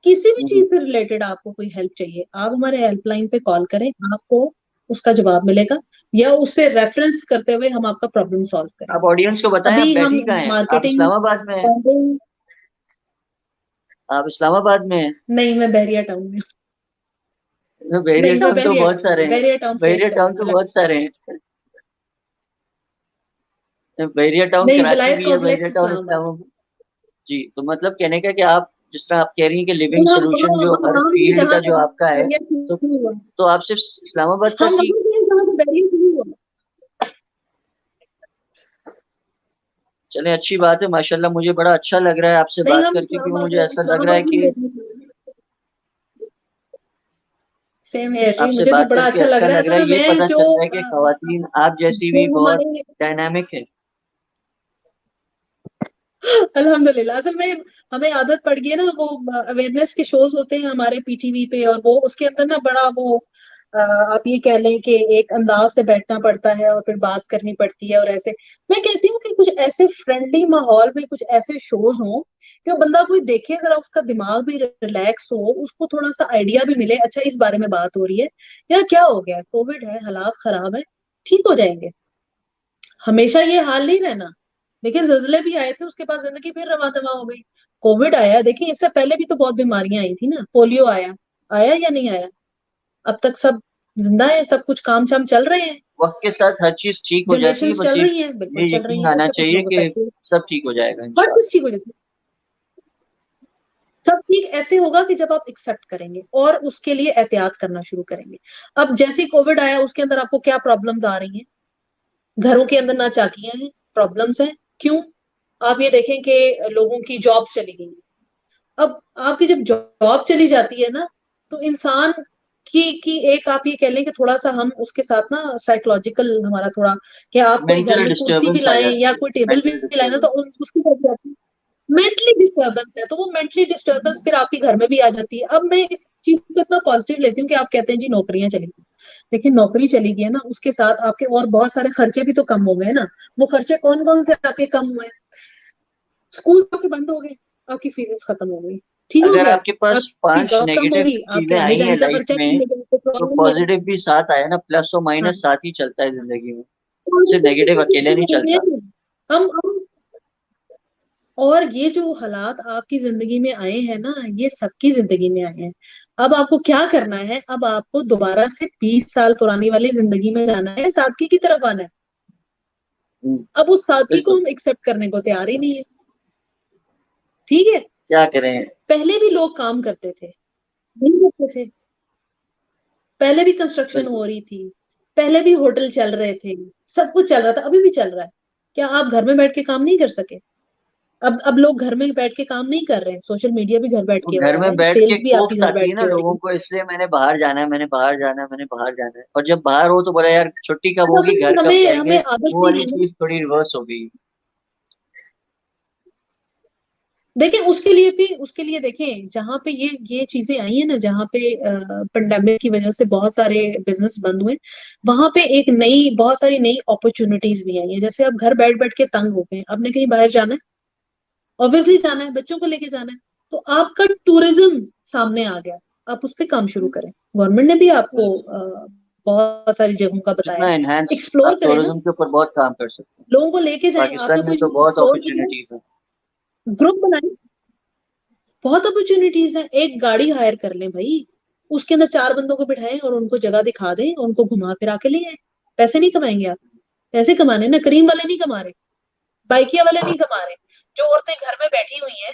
किसी भी हम्म। चीज से रिलेटेड आपको कोई हेल्प चाहिए, आप हमारे हेल्पलाइन पे कॉल करें, आपको उसका जवाब मिलेगा, या उससे रेफरेंस करते हुए हम आपका प्रॉब्लम सॉल्व आप करेंगे। ऑडियंस को बताएं, आप अभी हम बैठी कहाँ हैं? आप मार्केटिंग इस्लामाबाद में हैं? फंडिंग, आप इस्लामाबाद में हैं? नहीं मैं बहरिया टाउन में बहरिया नहीं मैं टाउन तो बहरिया बहुत टाउन सारे में, हैं। बहरिया टाउन फेस बहरिया कर टाउन रहे तो हैं। बहुत सारे हैं। बहरिया टाउन नहीं, कराची विलायत भी है, बहरिया कॉम्प्लेक्स टाउन इस्लामाबाद। इस्लामाबाद। जी, तो मतलब कहने का कि आप, जिस तरह आप कह रही हैं कि लिविंग नहीं हम सोल्यूशन वहाँ जो हम हर वहाँ भी फील्ड जहाँ का पे जो आपका है, बहरिया तो शुरू हुआ, आप सिर्फ इस्लामाबाद हम तक ही? वहाँ भी हैं जहाँ पे बहरिया शुरू हुआ। चले, अच्छी बात है माशाल्लाह। मुझे बड़ा अच्छा लग रहा है आपसे नहीं बात करके, हम क्योंकि मुझे अभी ऐसा लग हम रहा है कि अभी सेम है जी, आपसे मुझे भी बात बड़ा करके अच्छा लग अच्छा रहा है लग असल रहा में। है। ये मैं पता चल रहा है कि खवातीन आप जैसी जो भी बहुत हमारे डायनामिक है। अल्हम्दुलिल्लाह, असल में हमें आदत पड़ गई है ना, वो अवेयरनेस के शोज होते हैं हमारे पीटीवी पे, और वो उसके अंदर ना बड़ा वो आप ये कह लें कि एक अंदाज से बैठना पड़ता है और फिर बात करनी पड़ती है। और ऐसे मैं कहती हूँ कि कुछ ऐसे फ्रेंडली माहौल में कुछ ऐसे शोज हों कि बंदा कोई देखे, अगर उसका दिमाग भी रिलैक्स हो, उसको थोड़ा सा आइडिया भी मिले, अच्छा इस बारे में बात हो रही है, या क्या हो गया, कोविड है, हालात खराब है, ठीक हो जाएंगे, हमेशा ये हाल नहीं रहना। देखिए जल्जले भी आए थे, उसके बाद जिंदगी फिर रवा दवा हो गई। कोविड आया, देखिए इससे पहले भी तो बहुत बीमारियां आई थी ना, पोलियो आया, आया या नहीं आया, अब तक सब जिंदा है, सब कुछ काम शाम चल रहे हैं, वक्त के साथ हर चीज ठीक हो जाती है, जनरेशन बस चल एक रही हैं, बिल्कुल ये चल रही यकीन हैं, आना उससे कुछ चाहिए लोग कि इफेक्टिव। सब ठीक हो जाएगा हर इंशाल्लाह। चीज ठीक हो जाती है। सब ठीक ऐसे होगा कि जब आप एक्सेप्ट करेंगे और उसके लिए एहतियात करना शुरू करेंगे। अब जैसे कोविड आया, उसके अंदर आपको क्या प्रॉब्लम्स आ रही हैं, घरों के अंदर ना चाकियां हैं, प्रॉब्लम्स हैं। क्यों? आप ये देखें कि लोगों की जॉब्स चली गई। अब आपकी जब जॉब चली जाती है ना, तो इंसान की एक आप ये कह लें कि थोड़ा सा हम उसके साथ ना साइकोलॉजिकल हमारा थोड़ा, कि आप कोई घर मेंटल में कुर्सी भी डिस्टरबेंस आ लाएं जाती या है, कोई टेबल भी मेंटल लाए ना, तो डिस्टरबेंस। उसकी वजह जाती है मेंटली डिस्टर्बेंस है, तो वो मेंटली डिस्टर्बेंस फिर आपके घर में भी आ जाती है। अब मैं इस चीज को इतना पॉजिटिव लेती हूँ कि आप कहते हैं जी नौकरियां चली गई, देखिए नौकरी चली गई है ना, उसके साथ आपके और बहुत सारे खर्चे भी तो कम हो गए ना। वो खर्चे कौन कौन से आपके कम हुए? स्कूल तो बंद हो गए, आपकी फीस खत्म हो गई, ठीक हो अगर गया, आपके पास आपकी 5 जॉब कम हो नेगेटिव गई, आपके चीजें आने आई हैं जाने का लाइफ खर्चा कम में, हो गया, कोई तो प्रॉब्लम नहीं पॉजिटिव भी साथ आया ना, प्लस और है। माइनस साथ ही चलता है जिंदगी में। सिर्फ पॉजिटिव नेगेटिव अकेले नहीं नहीं है। चलता। हम और ये जो हालात आपकी जिंदगी में आए हैं ना, ये सबकी जिंदगी में आए हैं। अब आपको क्या करना है, अब आपको दोबारा से 20 साल पुरानी वाली जिंदगी में जाना है, सादगी की तरफ आना है। हम्म, अब उस सादगी को बिल्कुल। हम एक्सेप्ट करने को तैयार ही नहीं है। ठीक है, क्या करें। पहले भी लोग काम करते थे, नहीं करते थे, पहले भी कंस्ट्रक्शन बिल्कुल। हो रही थी, पहले भी होटल चल रहे थे, सब कुछ चल रहा था, अभी भी चल रहा है। क्या आप घर में बैठ के काम नहीं कर सके? अब लोग घर में बैठ के काम नहीं कर रहे हैं, सोशल मीडिया भी घर बैठ वो के हो घर रहा में है, बैठ के सेल्स भी आपकी कोफ्त घर आती बैठ है ना के हो रही लोगों है। को, इसलिए मैंने बाहर जाना है, मैंने बाहर जाना है, मैंने बाहर जाना है। और जब बाहर हो तो बोला यार छुट्टी कब तो होगी, असल घर में कब हमें जाएंगे। हमें आदत वो नहीं वाली है ना। चीज थोड़ी रिवर्स हो गई। देखें उसके लिए देखें, जहां पे ये चीजें आई है ना, जहां पे पेंडेमिक की वजह से बहुत सारे बिजनेस बंद हुए, वहां पे एक नई बहुत सारी नई अपॉर्चुनिटीज भी आई है। जैसे अब घर बैठ बैठ के तंग हो गए, आपने कहीं बाहर जाना है, ऑब्वियसली जाना है, बच्चों को लेके जाना है, तो आपका टूरिज्म सामने आ गया, आप उस पर काम शुरू करें। गवर्नमेंट ने भी आपको बिल्कुल। बहुत सारी जगहों का बताया जितना है, एनहांस एक्सप्लोर आप करें ना, टूरिज्म के ऊपर बहुत काम कर सकते हैं। लोगों को लेके जाएं, आपका पाकिस्तान में कोई तो बहुत एक्सप्लोर कीजिए, अपॉर्चुनिटीज हैं। ग्रुप बनाएं, बहुत अपॉर्चुनिटीज है। एक गाड़ी हायर कर लें भाई, उसके अंदर 4 बंदों को बिठाएं और उनको जगह दिखा दें, उनको घुमा फिरा के ले आए। पैसे नहीं कमाएंगे आप? पैसे कमाने ना, करीम वाले नहीं कमा रहे, बाइकिया वाले नहीं कमा रहे, जो औरतें घर में बैठी हुई हैं,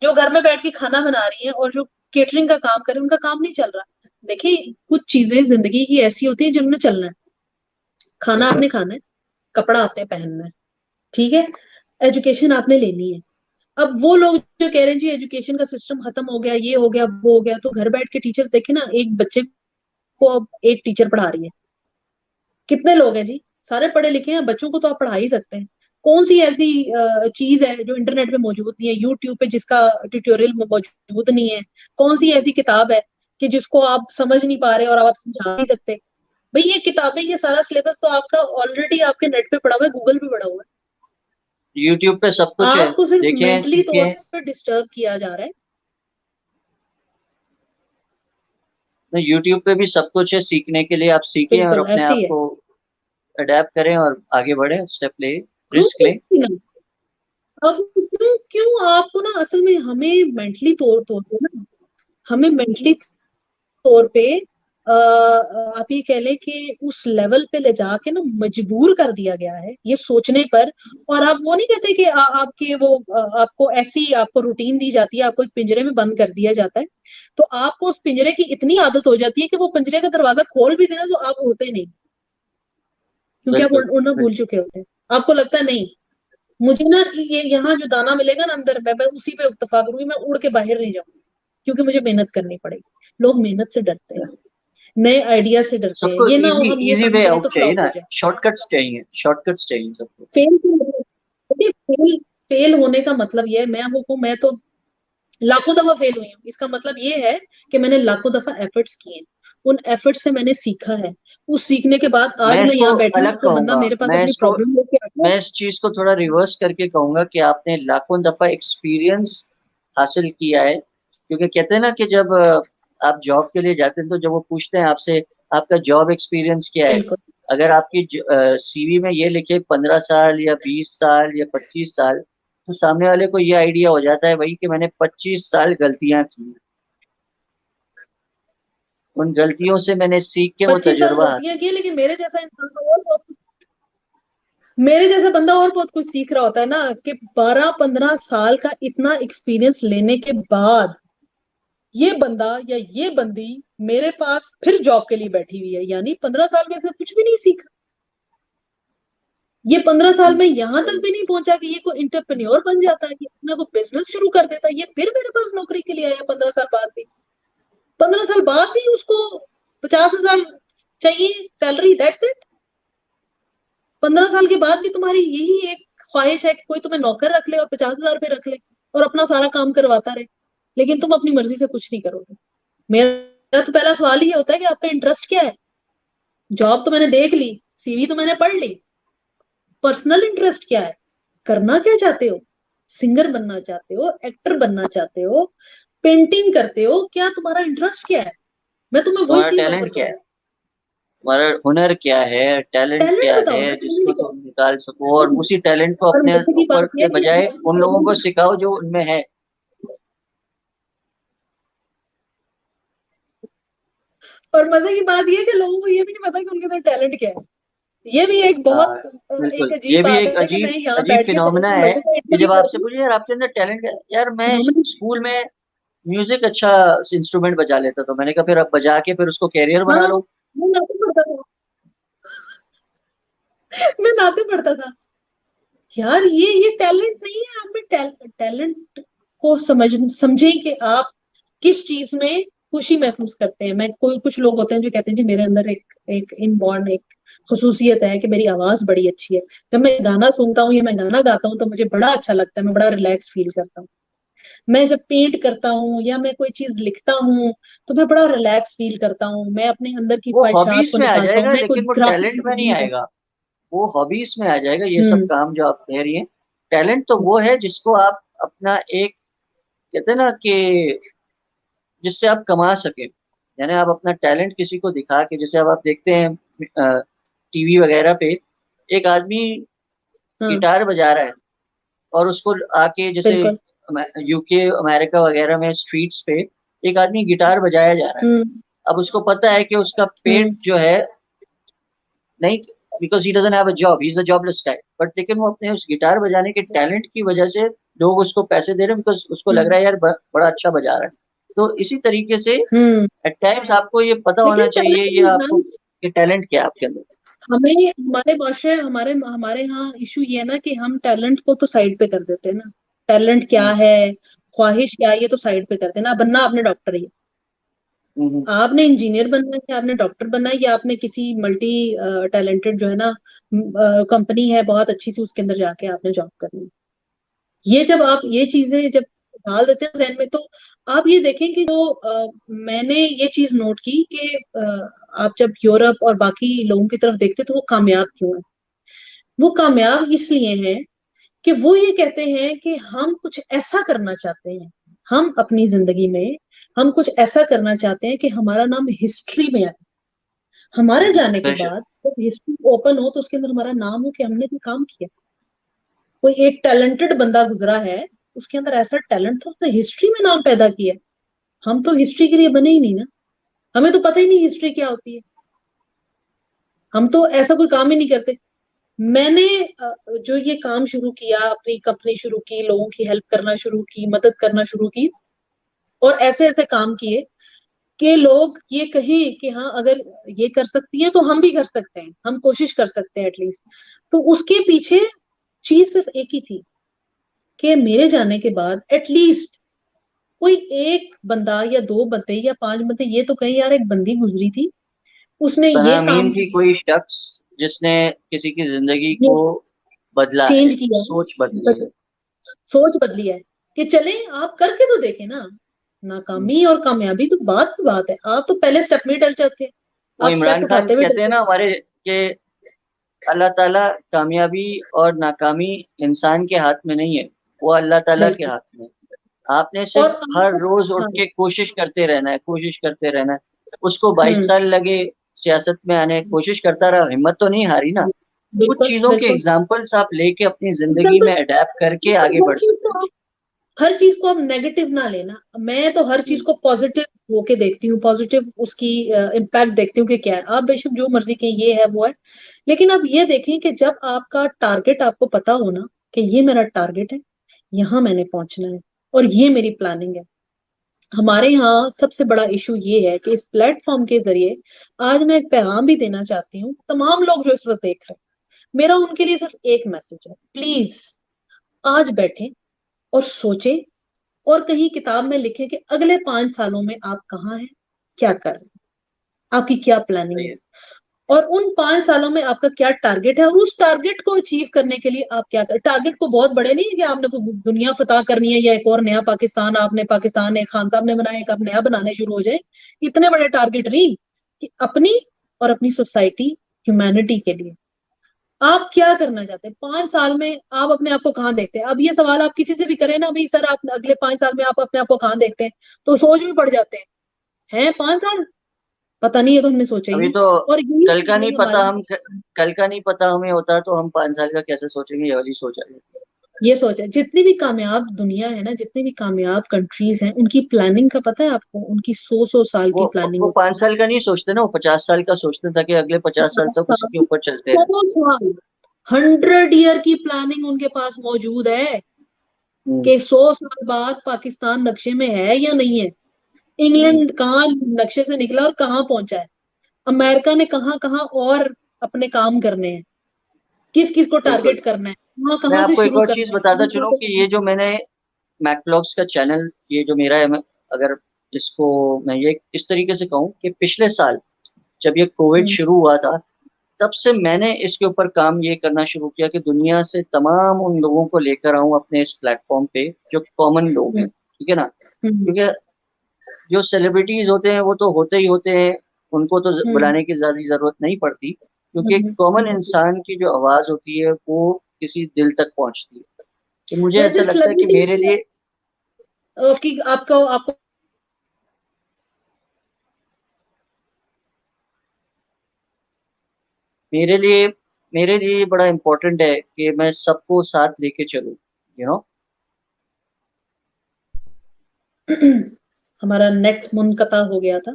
जो घर में बैठ के खाना बना रही हैं और जो केटरिंग का काम करे, उनका काम नहीं चल रहा। देखिए कुछ चीजें जिंदगी की ऐसी होती है जिनमें चलना है, खाना बिल्कुल। आपने खाना है, कपड़ा आपने पहनना है, ठीक है, एजुकेशन आपने लेनी है। अब वो लोग जो कह रहे हैं जी एजुकेशन का सिस्टम खत्म हो गया, ये हो गया वो हो गया, तो घर बैठ के टीचर्स देखे ना, एक बच्चे को अब एक टीचर पढ़ा रही है, कितने लोग हैं जी, सारे पढ़े लिखे हैं, बच्चों को तो आप पढ़ा ही सकते हैं। कौन सी ऐसी चीज है जो इंटरनेट पे मौजूद नहीं है, यूट्यूब पे जिसका ट्यूटोरियल मौजूद नहीं है? कौन सी ऐसी किताब है कि जिसको आप समझ नहीं पा रहे और आप समझा नहीं सकते? भाई ये किताबें, ये सारा सिलेबस तो आपका ऑलरेडी आपके नेट पे पड़ा हुआ है, गूगल पे पड़ा हुआ यूट्यूब पे सब है, कुछ है। आपको सिर्फ देखें, मेंटली तौर सीखें। पर डिस्टर्ब किया जा रहा है। तो यूट्यूब पे भी सब कुछ है सीखने के लिए, आप सीखें और बिल्कुल अपने ऐसे आप ही है। को अडेप्ट करें और आगे बढ़े, स्टेप ले, हाँ रिस्क लें। अब क्यों क्यों आपको ना, असल में हमें मेंटली तौर तौर पे ना, हमें मेंटली तौर पे आप ये कह लें कि उस लेवल पे ले जाके ना मजबूर कर दिया गया है ये सोचने पर। और आप वो नहीं कहते कि आपके वो आपको ऐसी आपको रूटीन दी जाती है, आपको एक पिंजरे में बंद कर दिया जाता है, तो आपको उस पिंजरे की इतनी आदत हो जाती है कि वो पिंजरे का दरवाजा खोल भी देना तो आप उड़ते नहीं, क्योंकि आप बिल्कुल। उड़ना भूल बिल्कुल। चुके होते हैं। आपको लगता है नहीं, मुझे ना ये यहाँ जो दाना मिलेगा ना अंदर, मैं उसी पे इत्तेफा करूंगी, मैं उड़ के बाहर नहीं जाऊंगी, क्योंकि मुझे मेहनत करनी पड़ेगी। लोग मेहनत से डरते हैं, नए आइडिया से डरते हैं, सबको ये ना हो इजी हम ये इजी काम वे करें तो आउट चाहिए फ्लॉप ना, हो जाए। शॉर्टकट्स चाहिए, शॉर्टकट्स चाहिए सबको। फेल फेल फेल होने का मतलब ये है, मैं तो लाखों दफा फेल हुई हूँ, इसका मतलब ये है कि मैंने लाखों दफा एफर्ट्स किए हैं, उन एफर्ट्स से मैंने सीखा है। उस सीखने के बाद आज मैं मैं इसको यहाँ बैठी हूँ, अलग तो कोई बंदा कहूंगा, मेरे पास मैं अपनी इसको प्रॉब्लम लेके आता है। मैं इस चीज को थोड़ा रिवर्स करके कहूंगा कि आपने लाखों दफा एक्सपीरियंस हासिल किया है। क्योंकि कहते हैं ना कि जब आप जॉब के लिए जाते हैं तो जब वो पूछते हैं आपसे आपका जॉब एक्सपीरियंस क्या है, बिल्कुल। अगर आपकी सीवी में ये लिखे 15 साल या 20 साल या 25 साल, तो सामने वाले को ये आइडिया हो जाता है भाई कि मैंने 25 साल गलतियां की हैं। उन गलतियों से मैंने सीख के वो 25 साल तजुर्बा गलतियां हासिल। की है, लेकिन मेरे जैसा इंसान तो और बहुत, मेरे जैसा बंदा और बहुत कुछ सीख रहा होता है ना, कि 12-15 साल का इतना एक्सपीरियंस लेने के बाद ये बंदा या ये बंदी मेरे पास फिर जॉब के लिए बैठी हुई है, यानी 15 साल में से कुछ भी नहीं सीखा। ये 15 साल में यहाँ तक सही। भी नहीं पहुंचा कि ये कोई इंटरप्रेन्योर बन जाता है, कि अपना को बिजनेस शुरू कर देता है, ये फिर मेरे पास नौकरी के लिए आया 15 साल बाद भी। 15 साल बाद भी उसको 50,000 चाहिए सैलरी, दैट्स इट। 15 साल के बाद भी तुम्हारी यही एक ख्वाहिश है कि कोई तुम्हें नौकर रख ले और 50,000 रुपये रख ले और अपना सारा काम करवाता रहे, लेकिन तुम अपनी मर्जी से कुछ नहीं करोगे। मेरा तो पहला सवाल ये होता है कि आपका इंटरेस्ट क्या है। जॉब तो मैंने देख ली, सीवी तो मैंने पढ़ ली, पर्सनल इंटरेस्ट क्या है, करना क्या चाहते हो? सिंगर बनना चाहते हो, एक्टर बनना चाहते हो, पेंटिंग करते हो, क्या तुम्हारा इंटरेस्ट क्या है? मैं तुम्हें वही तुम्हारा चीज ऑफर टैलेंट क्या है, करूँ। तुम्हारा हुनर क्या है, टैलेंट टैलेंट क्या बताओ है ना, जिसको टैलेंट क्या तुम निकाल सको, और है? उसी टैलेंट को और अपने मजे की ऊपर बात यह के है कि बजाय उन लोगों को लोगों सिखाओ जो उनमें है। और मजे की बात यह है कि लोगों को ये भी नहीं पता कि उनके अंदर टैलेंट क्या है। ये भी एक हाँ, बहुत एक बिल्कुल, अजीब ये भी बात एक है कि मैं अजीब यहाँ अजीब बैठ के फिनोमेना दरअसल है लोगों का कि इंटरव्यू जब आपसे करती हूँ। पूछे यार आपके अंदर टैलेंट है, यार मैं फिनोमेना। स्कूल में म्यूजिक अच्छा इंस्ट्रूमेंट बजा लेता, तो मैंने कहा फिर अब बजा के फिर उसको कैरियर हाँ, बना लो। मैं नाते पढ़ता था, मैं नाते पढ़ता था। यार ये टैलेंट नहीं है, आप में टैलेंट को समझें कि आप किस चीज में खुशी महसूस करते हैं। मैं कोई कुछ लोग होते हैं जो कहते हैं जी मेरे अंदर एक एक इनबॉर्न एक खसूसियत है कि मेरी आवाज बड़ी अच्छी है। जब मैं गाना सुनता हूँ या मैं गाना गाता हूँ तो मुझे बड़ा अच्छा लगता है, मैं बड़ा रिलैक्स फील करता हूँ। मैं जब पेंट करता हूँ या मैं कोई चीज लिखता हूँ तो मैं बड़ा रिलैक्स फील करता हूँ, मैं अपने अंदर की वो ख्वाहिशात हॉबीज को में आ निकालता हूँ, जाएगा मैं कोई लेकिन वो ग्राफिक टैलेंट में नहीं डिजाइनिंग करता आएगा। वो हॉबीज में आ जाएगा ये हूँ। सब काम जो आप कह रही हैं। टैलेंट तो वो है जिसको आप अपना एक, कहते हैं ना कि जिससे आप कमा सके, यानी आप अपना टैलेंट किसी को दिखा के, जैसे अब आप देखते हैं टीवी वगैरह पे एक आदमी हाँ, गिटार बजा रहा है और उसको आके जैसे बिल्कुल। यूके अमेरिका वगैरह में स्ट्रीट्स पे एक आदमी गिटार बजाया जा रहा है। हम्म। अब उसको पता है कि उसका पेट हम्म। जो है नहीं, because he doesn't have a job, he is a jobless guy, but लेकिन वो अपने उस गिटार बजाने के टैलेंट की वजह से लोग उसको पैसे दे रहे हैं, बिकॉज उसको लग हम्म। रहा है यार बड़ा अच्छा बजा रहा है। तो इसी तरीके से हम्म। एट टाइम्स आपको ये पता होना लेकिन चाहिए टैलेंट ये आपको इंसान, कि टैलेंट क्या है आपके अंदर। हमें हमारे माशरे हमारे हमारे यहाँ इशू ये है ना कि हम टैलेंट को तो साइड पे कर देते हैं ना। टैलेंट क्या हम्म, है, ख्वाहिश क्या है, ये तो साइड पे करते हैं ना। बनना आपने डॉक्टर ही है, हम्म, आपने इंजीनियर बनना है, या आपने डॉक्टर बनना है, या आपने किसी मल्टी टैलेंटेड जो है ना कंपनी है बहुत अच्छी सी, उसके अंदर जाके आपने जॉब करनी है। ये जब आप ये चीजें जब डाल देते हैं जहन में, तो आप ये देखें कि जो मैंने ये चीज नोट की कि आप जब यूरोप और बाकी लोगों की तरफ देखते तो वो कामयाब क्यों है। वो कामयाब इसलिए हैं कि वो ये कहते हैं कि हम कुछ ऐसा करना चाहते हैं, हम अपनी जिंदगी में हम कुछ ऐसा करना चाहते हैं कि हमारा नाम हिस्ट्री में आए। हमारे जाने के बेशक। बाद जब हिस्ट्री ओपन हो तो उसके अंदर हमारा नाम हो कि हमने कोई काम किया। कोई एक टैलेंटेड बंदा गुजरा है, उसके अंदर ऐसा टैलेंट था, उसने हिस्ट्री में नाम पैदा किया। हम तो हिस्ट्री के लिए बने ही नहीं ना, हमें तो पता ही नहीं हिस्ट्री क्या होती है। हम तो ऐसा कोई काम ही नहीं करते। मैंने जो ये काम शुरू किया, अपनी कंपनी शुरू की, लोगों की हेल्प करना शुरू की, मदद करना शुरू की, और ऐसे ऐसे काम किए कि लोग ये कहें कि हाँ अगर ये कर सकती है तो हम भी कर सकते हैं, हम कोशिश कर सकते हैं एटलीस्ट। तो उसके पीछे चीज सिर्फ एक ही थी कि मेरे जाने के बाद एटलीस्ट कोई एक बंदा या दो बंदे या पांच बंदे ये तो कहीं यार एक बंदी गुजरी थी, उसने सना ये अमीन काम की कोई शख्स जिसने किसी की जिंदगी ये को बदला है, चेंज किया है, सोच बदली बट है। सोच बदली है कि चले आप करके तो देखें ना। नाकामी और कामयाबी तो बात की बात है, आप तो पहले स्टेप में ही डल जाते हैं, वो आप इमरान स्टेप खान उठाते हुए कहते हैं डलते ना हमारे कि अल्लाह ताला कामयाबी और नाकामी इंसान के हाथ में नहीं है, वो अल्लाह हैं। ताला के बिल्कुल। हाथ में है। आपने और सिर्फ हर आपको रोज उठ हाँ। के कोशिश करते रहना है, कोशिश करते रहना है। उसको 22 हम्म। साल लगे सियासत में आने, कोशिश करता रहा, हिम्मत तो नहीं हारी ना। कुछ बिल्कुल चीजों के बिल्कुल। एग्जाम्पल्स आप लेके अपनी जिंदगी एग्जाम्पल, में अडेप्ट करके आगे हर बढ़ चीज सकते को हैं। आप, हर चीज को आप नेगेटिव ना लेना, मैं तो हर चीज हम्म, को पॉजिटिव होके देखती हूँ, पॉजिटिव उसकी इम्पैक्ट देखती हूँ कि क्या है। आप बेशक जो मर्जी कहें ये है वो है, लेकिन आप ये देखें कि जब आपका टारगेट आपको पता हो ना कि ये मेरा टारगेट है, यहाँ मैंने पहुंचना है और ये मेरी प्लानिंग है। हमारे यहाँ सबसे बड़ा इशू ये है कि इस प्लेटफॉर्म के जरिए आज मैं एक पैगाम भी देना चाहती हूँ तमाम लोग जो इस वक्त देख रहे हैं। मेरा उनके लिए सिर्फ एक मैसेज है, प्लीज आज बैठे और सोचे और कहीं किताब में लिखें कि अगले 5 सालों में आप कहाँ हैं, क्या कर रहे हैं, आपकी क्या प्लानिंग सही है, है। और उन 5 सालों में आपका क्या टारगेट है, और उस टारगेट को अचीव करने के लिए आप क्या कर। टारगेट को बहुत बड़े नहीं है कि आपने कोई दुनिया फतह करनी है या एक और नया पाकिस्तान, आपने पाकिस्तान एक खान साहब ने बनाया एक आप नया बनाने शुरू हो जाए, इतने बड़े टारगेट नहीं, कि अपनी और अपनी सोसाइटी, ह्यूमैनिटी के लिए आप क्या करना चाहते हैं 5 साल में, आप अपने आप को कहाँ देखते हैं। अब ये सवाल आप किसी से भी करें ना, भाई सर आप अगले 5 साल में आप अपने आप को कहाँ देखते हैं, तो सोच में पड़ जाते हैं 5 साल, पता नहीं, ये तो हमने सोचा ही अभी नहीं। तो और यही कल का नहीं प्लानिंग पता, हमारी, कल का नहीं पता हमें होता तो हम 5 साल का कैसे सोचेंगे, ये वाली सोच है। ये सोच है। जितनी भी कामयाब दुनिया है ना, जितनी भी कामयाब कंट्रीज हैं, उनकी प्लानिंग का पता है आपको, उनकी 100 100 साल वो की प्लानिंग वो होती 5 साल का नहीं सोचते ना, वो 50 साल का सोचते हैं, ताकि अगले है। 50 साल तक उसी के 5 साल, ऊपर चलते रहे। 100 साल, 100 ईयर की प्लानिंग उनके पास मौजूद है हम्म, कि 100 साल बाद पाकिस्तान नक्शे में है या नहीं है, हम्म, इंग्लैंड कहाँ नक्शे से निकला और कहाँ पहुंचा है, अमेरिका ने कहाँ कहाँ और अपने काम करने हैं, किस किस को बिल्कुल। टारगेट करना है, वहां मैं कहाँ से आपको एक शुरू और चीज करना बताता है। चलूं कि ये जो मैंने मैकलॉग्स का चैनल, ये जो मेरा है, अगर इसको मैं ये इस तरीके से कहूँ कि पिछले साल जब ये कोविड हम्म। शुरू हुआ था, तब से मैंने इसके ऊपर काम ये करना शुरू किया कि दुनिया से तमाम उन लोगों को लेकर आऊं अपने इस प्लेटफॉर्म पे जो कॉमन लोग हैं, हम्म। ठीक है ना। हम्म। क्योंकि जो सेलिब्रिटीज होते हैं वो तो होते ही होते हैं, उनको तो हम्म। बुलाने की ज्यादा जरूरत नहीं पड़ती, क्योंकि हम्म। कॉमन हम्म। इंसान की जो आवाज होती है वो किसी दिल तक पहुंचती है। तो मुझे ऐसा वैसे लगता है कि सेलिब्रिटी मेरे लिए की आपको आपको मेरे लिए मेरे लिए ये बड़ा इम्पोर्टेंट है कि मैं सबको साथ लेके चलूं, यू नो। हमारा नेट मुनकता हो गया था,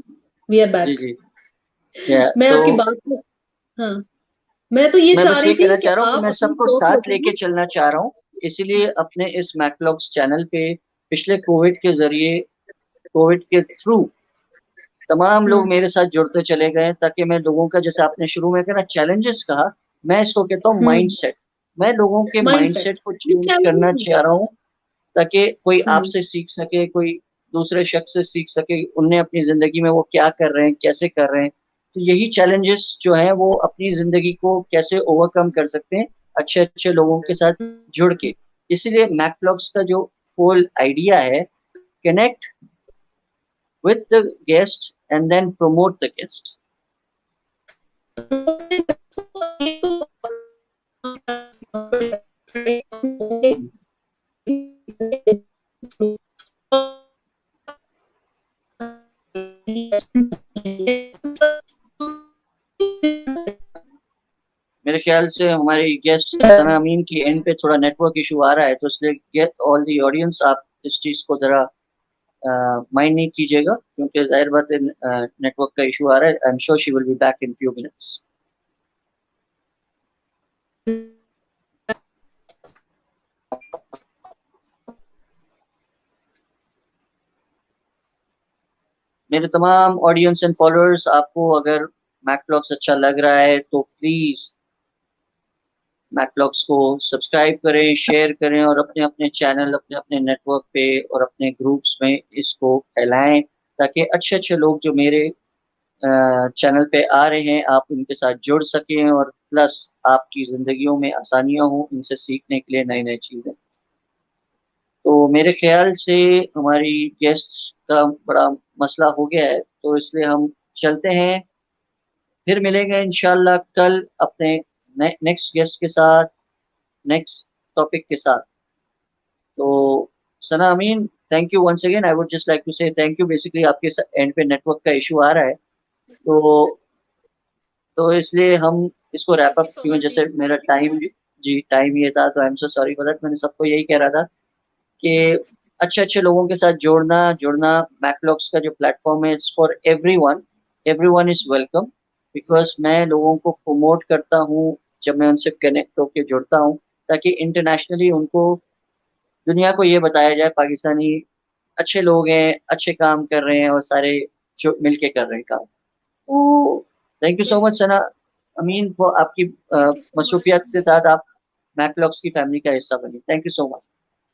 वी आर जी बैक। जी। या मैं तो आपकी बात को, हाँ, मैं तो ये मैं चाह बस ये रही कहना थी कि चाह रहा हूँ कि आप मैं अपनी सबको सोच साथ लोगों लेके को, चलना चाह रहा हूँ। इसीलिए अपने इस मैकलॉग्स चैनल पे पिछले कोविड के जरिए, कोविड के थ्रू तमाम लोग हम्म। मेरे साथ जुड़ते चले गए, ताकि मैं लोगों का, जैसे आपने शुरू में कहा चैलेंजेस कहा, मैं इसको कहता हूँ हम्म। माइंडसेट। मैं लोगों के माइंडसेट, माइंडसेट को ये चेंज चैलेंजेस करना नहीं चाह रहा हूँ, ताकि कोई है। आपसे सीख सके, कोई दूसरे शख्स से सीख सके, उनने अपनी जिंदगी में वो क्या कर रहे हैं, कैसे कर रहे हैं। तो यही चैलेंजेस जो हैं वो अपनी जिंदगी को कैसे ओवरकम कर सकते हैं, अच्छे अच्छे लोगों के साथ जुड़ के। इसीलिए मैकलॉग्स का जो होल आइडिया है, connect with the guest and then promote the guest. मेरे ख्याल से हमारी गेस्ट सना अमीन की एंड पे थोड़ा नेटवर्क इशू आ रहा है, तो इसलिए गेट ऑल दी ऑडियंस, आप इस चीज़ को ज़रा माइंड नहीं कीजिएगा, क्योंकि जाहिर बात है नेटवर्क का इशू आ रहा है। I am sure she will be back in few minutes. मेरे तमाम ऑडियंस एंड फॉलोअर्स, आपको अगर मैकलॉग्स अच्छा लग रहा है तो प्लीज़ मैकलॉग्स को सब्सक्राइब करें, शेयर करें और अपने अपने चैनल, अपने अपने नेटवर्क पे और अपने ग्रुप्स में इसको फैलाएं, ताकि अच्छे अच्छे लोग जो मेरे चैनल पे आ रहे हैं आप उनके साथ जुड़ सकें और प्लस आपकी ज़िंदगियों में आसानियां हों इनसे सीखने के लिए नई नई चीज़ें। तो मेरे ख्याल से हमारी गेस्ट का बड़ा मसला हो गया है, तो इसलिए हम चलते हैं। फिर मिलेंगे इंशाल्लाह कल अपने नेक्स्ट गेस्ट के साथ, नेक्स्ट टॉपिक के साथ। तो Sana Amin, thank you once again. I would just like to say thank you. Basically आपके एंड पे नेटवर्क का इशू आ रहा है, तो इसलिए हम इसको wrap thank up you so क्यों, मच जी। जैसे मेरा टाइम ये था, तो I am so sorry for that. मैंने सबको यही कह रहा था कि अच्छे अच्छे लोगों के साथ जोड़ना जुड़ना। मैकलॉग्स का जो प्लेटफॉर्म है it's for everyone, everyone is welcome. Because मैं लोगों को प्रमोट करता हूँ जब मैं उनसे कनेक्ट होकर जुड़ता हूँ, ताकि इंटरनेशनली उनको, दुनिया को ये बताया जाए पाकिस्तानी अच्छे लोग हैं, अच्छे काम कर रहे हैं और सारे जो मिल के कर रहे हैं काम। तो थैंक यू सो मच बिल्कुल। सना अमीन फॉर आपकी थैंक यू सो मच। मसरूफियत के साथ आप मैकलॉग्स की फैमिली का हिस्सा बनी। Thank you so much.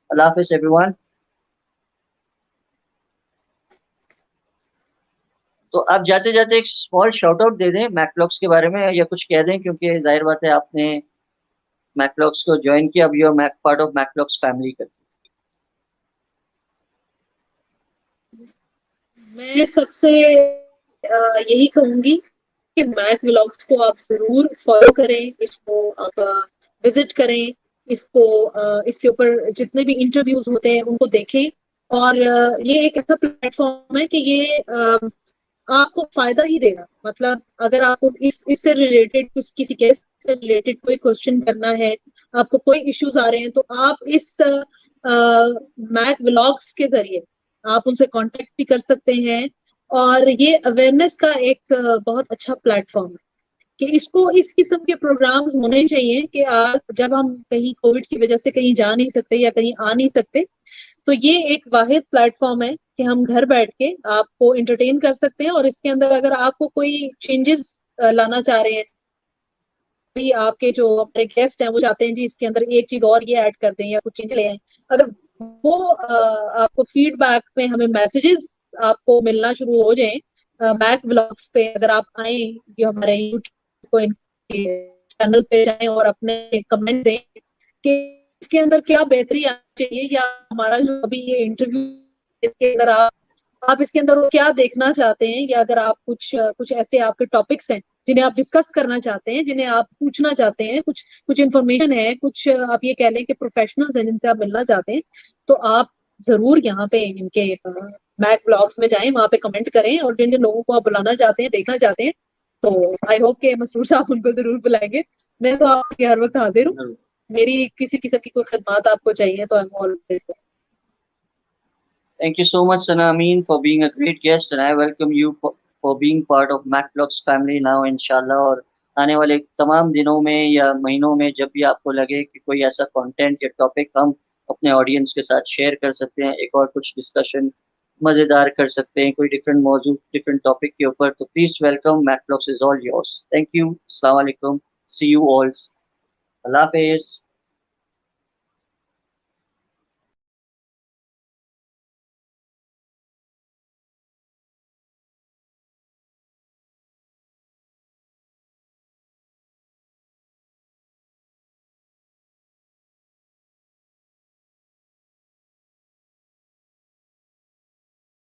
Allah Hafiz everyone. तो आप जाते जाते एक स्मॉल शाउट आउट दे दें मैकलॉग्स के बारे में, या कुछ कह दें, क्योंकि जाहिर बात है आपने मैकलॉग्स को ज्वाइन किया, अब you are part of McLogs family का। मैं सबसे यही कहूंगी कि मैक व्लॉग्स को आप जरूर फॉलो करें, इसको आप विजिट करें, इसको इसके ऊपर जितने भी इंटरव्यूज होते हैं उनको देखें। और ये एक ऐसा प्लेटफॉर्म है कि ये आपको फायदा ही देगा। मतलब अगर आपको इससे रिलेटेड कुछ किसी केस से रिलेटेड कोई क्वेश्चन करना है, आपको कोई इश्यूज आ रहे हैं, तो आप इस मैक व्लॉग्स के जरिए आप उनसे कांटेक्ट भी कर सकते हैं। और ये अवेयरनेस का एक बहुत अच्छा प्लेटफॉर्म है कि इसको इस किस्म के प्रोग्राम्स होने चाहिए कि आज जब हम कहीं कोविड की वजह से कहीं जा नहीं सकते या कहीं आ नहीं सकते, तो ये एक वाहिद प्लेटफॉर्म है कि हम घर बैठ के आपको एंटरटेन कर सकते हैं। और इसके अंदर अगर आपको कोई चेंजेस लाना चाह रहे हैं, भी आपके जो हमारे गेस्ट हैं वो चाहते हैं जी इसके अंदर एक चीज और ये ऐड कर दें या कुछ चेंज ले आए, अगर वो आपको फीडबैक में हमें मैसेजेस आपको मिलना शुरू हो जाए मैक व्लॉग्स पे, अगर आप आए ये हमारे यूट्यूब को चैनल पे जाएं और अपने कमेंट दें कि इसके अंदर क्या बेहतरी आनी चाहिए, या हमारा जो अभी ये इंटरव्यू इसके अंदर आप इसके अंदर वो क्या देखना चाहते हैं, या अगर आप कुछ कुछ ऐसे आपके टॉपिक्स हैं जिन्हें आप डिस्कस करना चाहते हैं, जिन्हें आप पूछना चाहते हैं, कुछ कुछ इन्फॉर्मेशन है, कुछ आप ये कह लें कि प्रोफेशनल्स हैं जिनसे आप मिलना चाहते हैं, तो आप जरूर यहाँ पे इनके मैक ब्लॉग्स में जाएं, वहां पे कमेंट करें। और जिन जिन लोगों को आप बुलाना चाहते हैं, देखना चाहते हैं, तो आई होप के मसरूर साहब उनको जरूर बुलाएंगे। मैं तो आपके हर वक्त हाजिर हूँ। मेरी किसी किस्म की कोई खदमात आपको चाहिए तो I am always. Thank you so much, Sana Amin, for being a great guest, and I welcome you for being part of MacBlogs family now, inshallah. और आने वाले तमाम दिनों में या महीनों में जब भी आपको लगे कि कोई ऐसा कंटेंट या टॉपिक हम अपने ऑडियंस के साथ शेयर कर सकते हैं, एक और कुछ डिस्कशन मज़ेदार कर सकते हैं, कोई डिफरेंट मौजू डिफरेंट टॉपिक के ऊपर, तो please welcome. McBlogs is all yours. Thank you. अस्सलाम वालेकुम। सी यू ऑल। अल्लाह हाफिज़।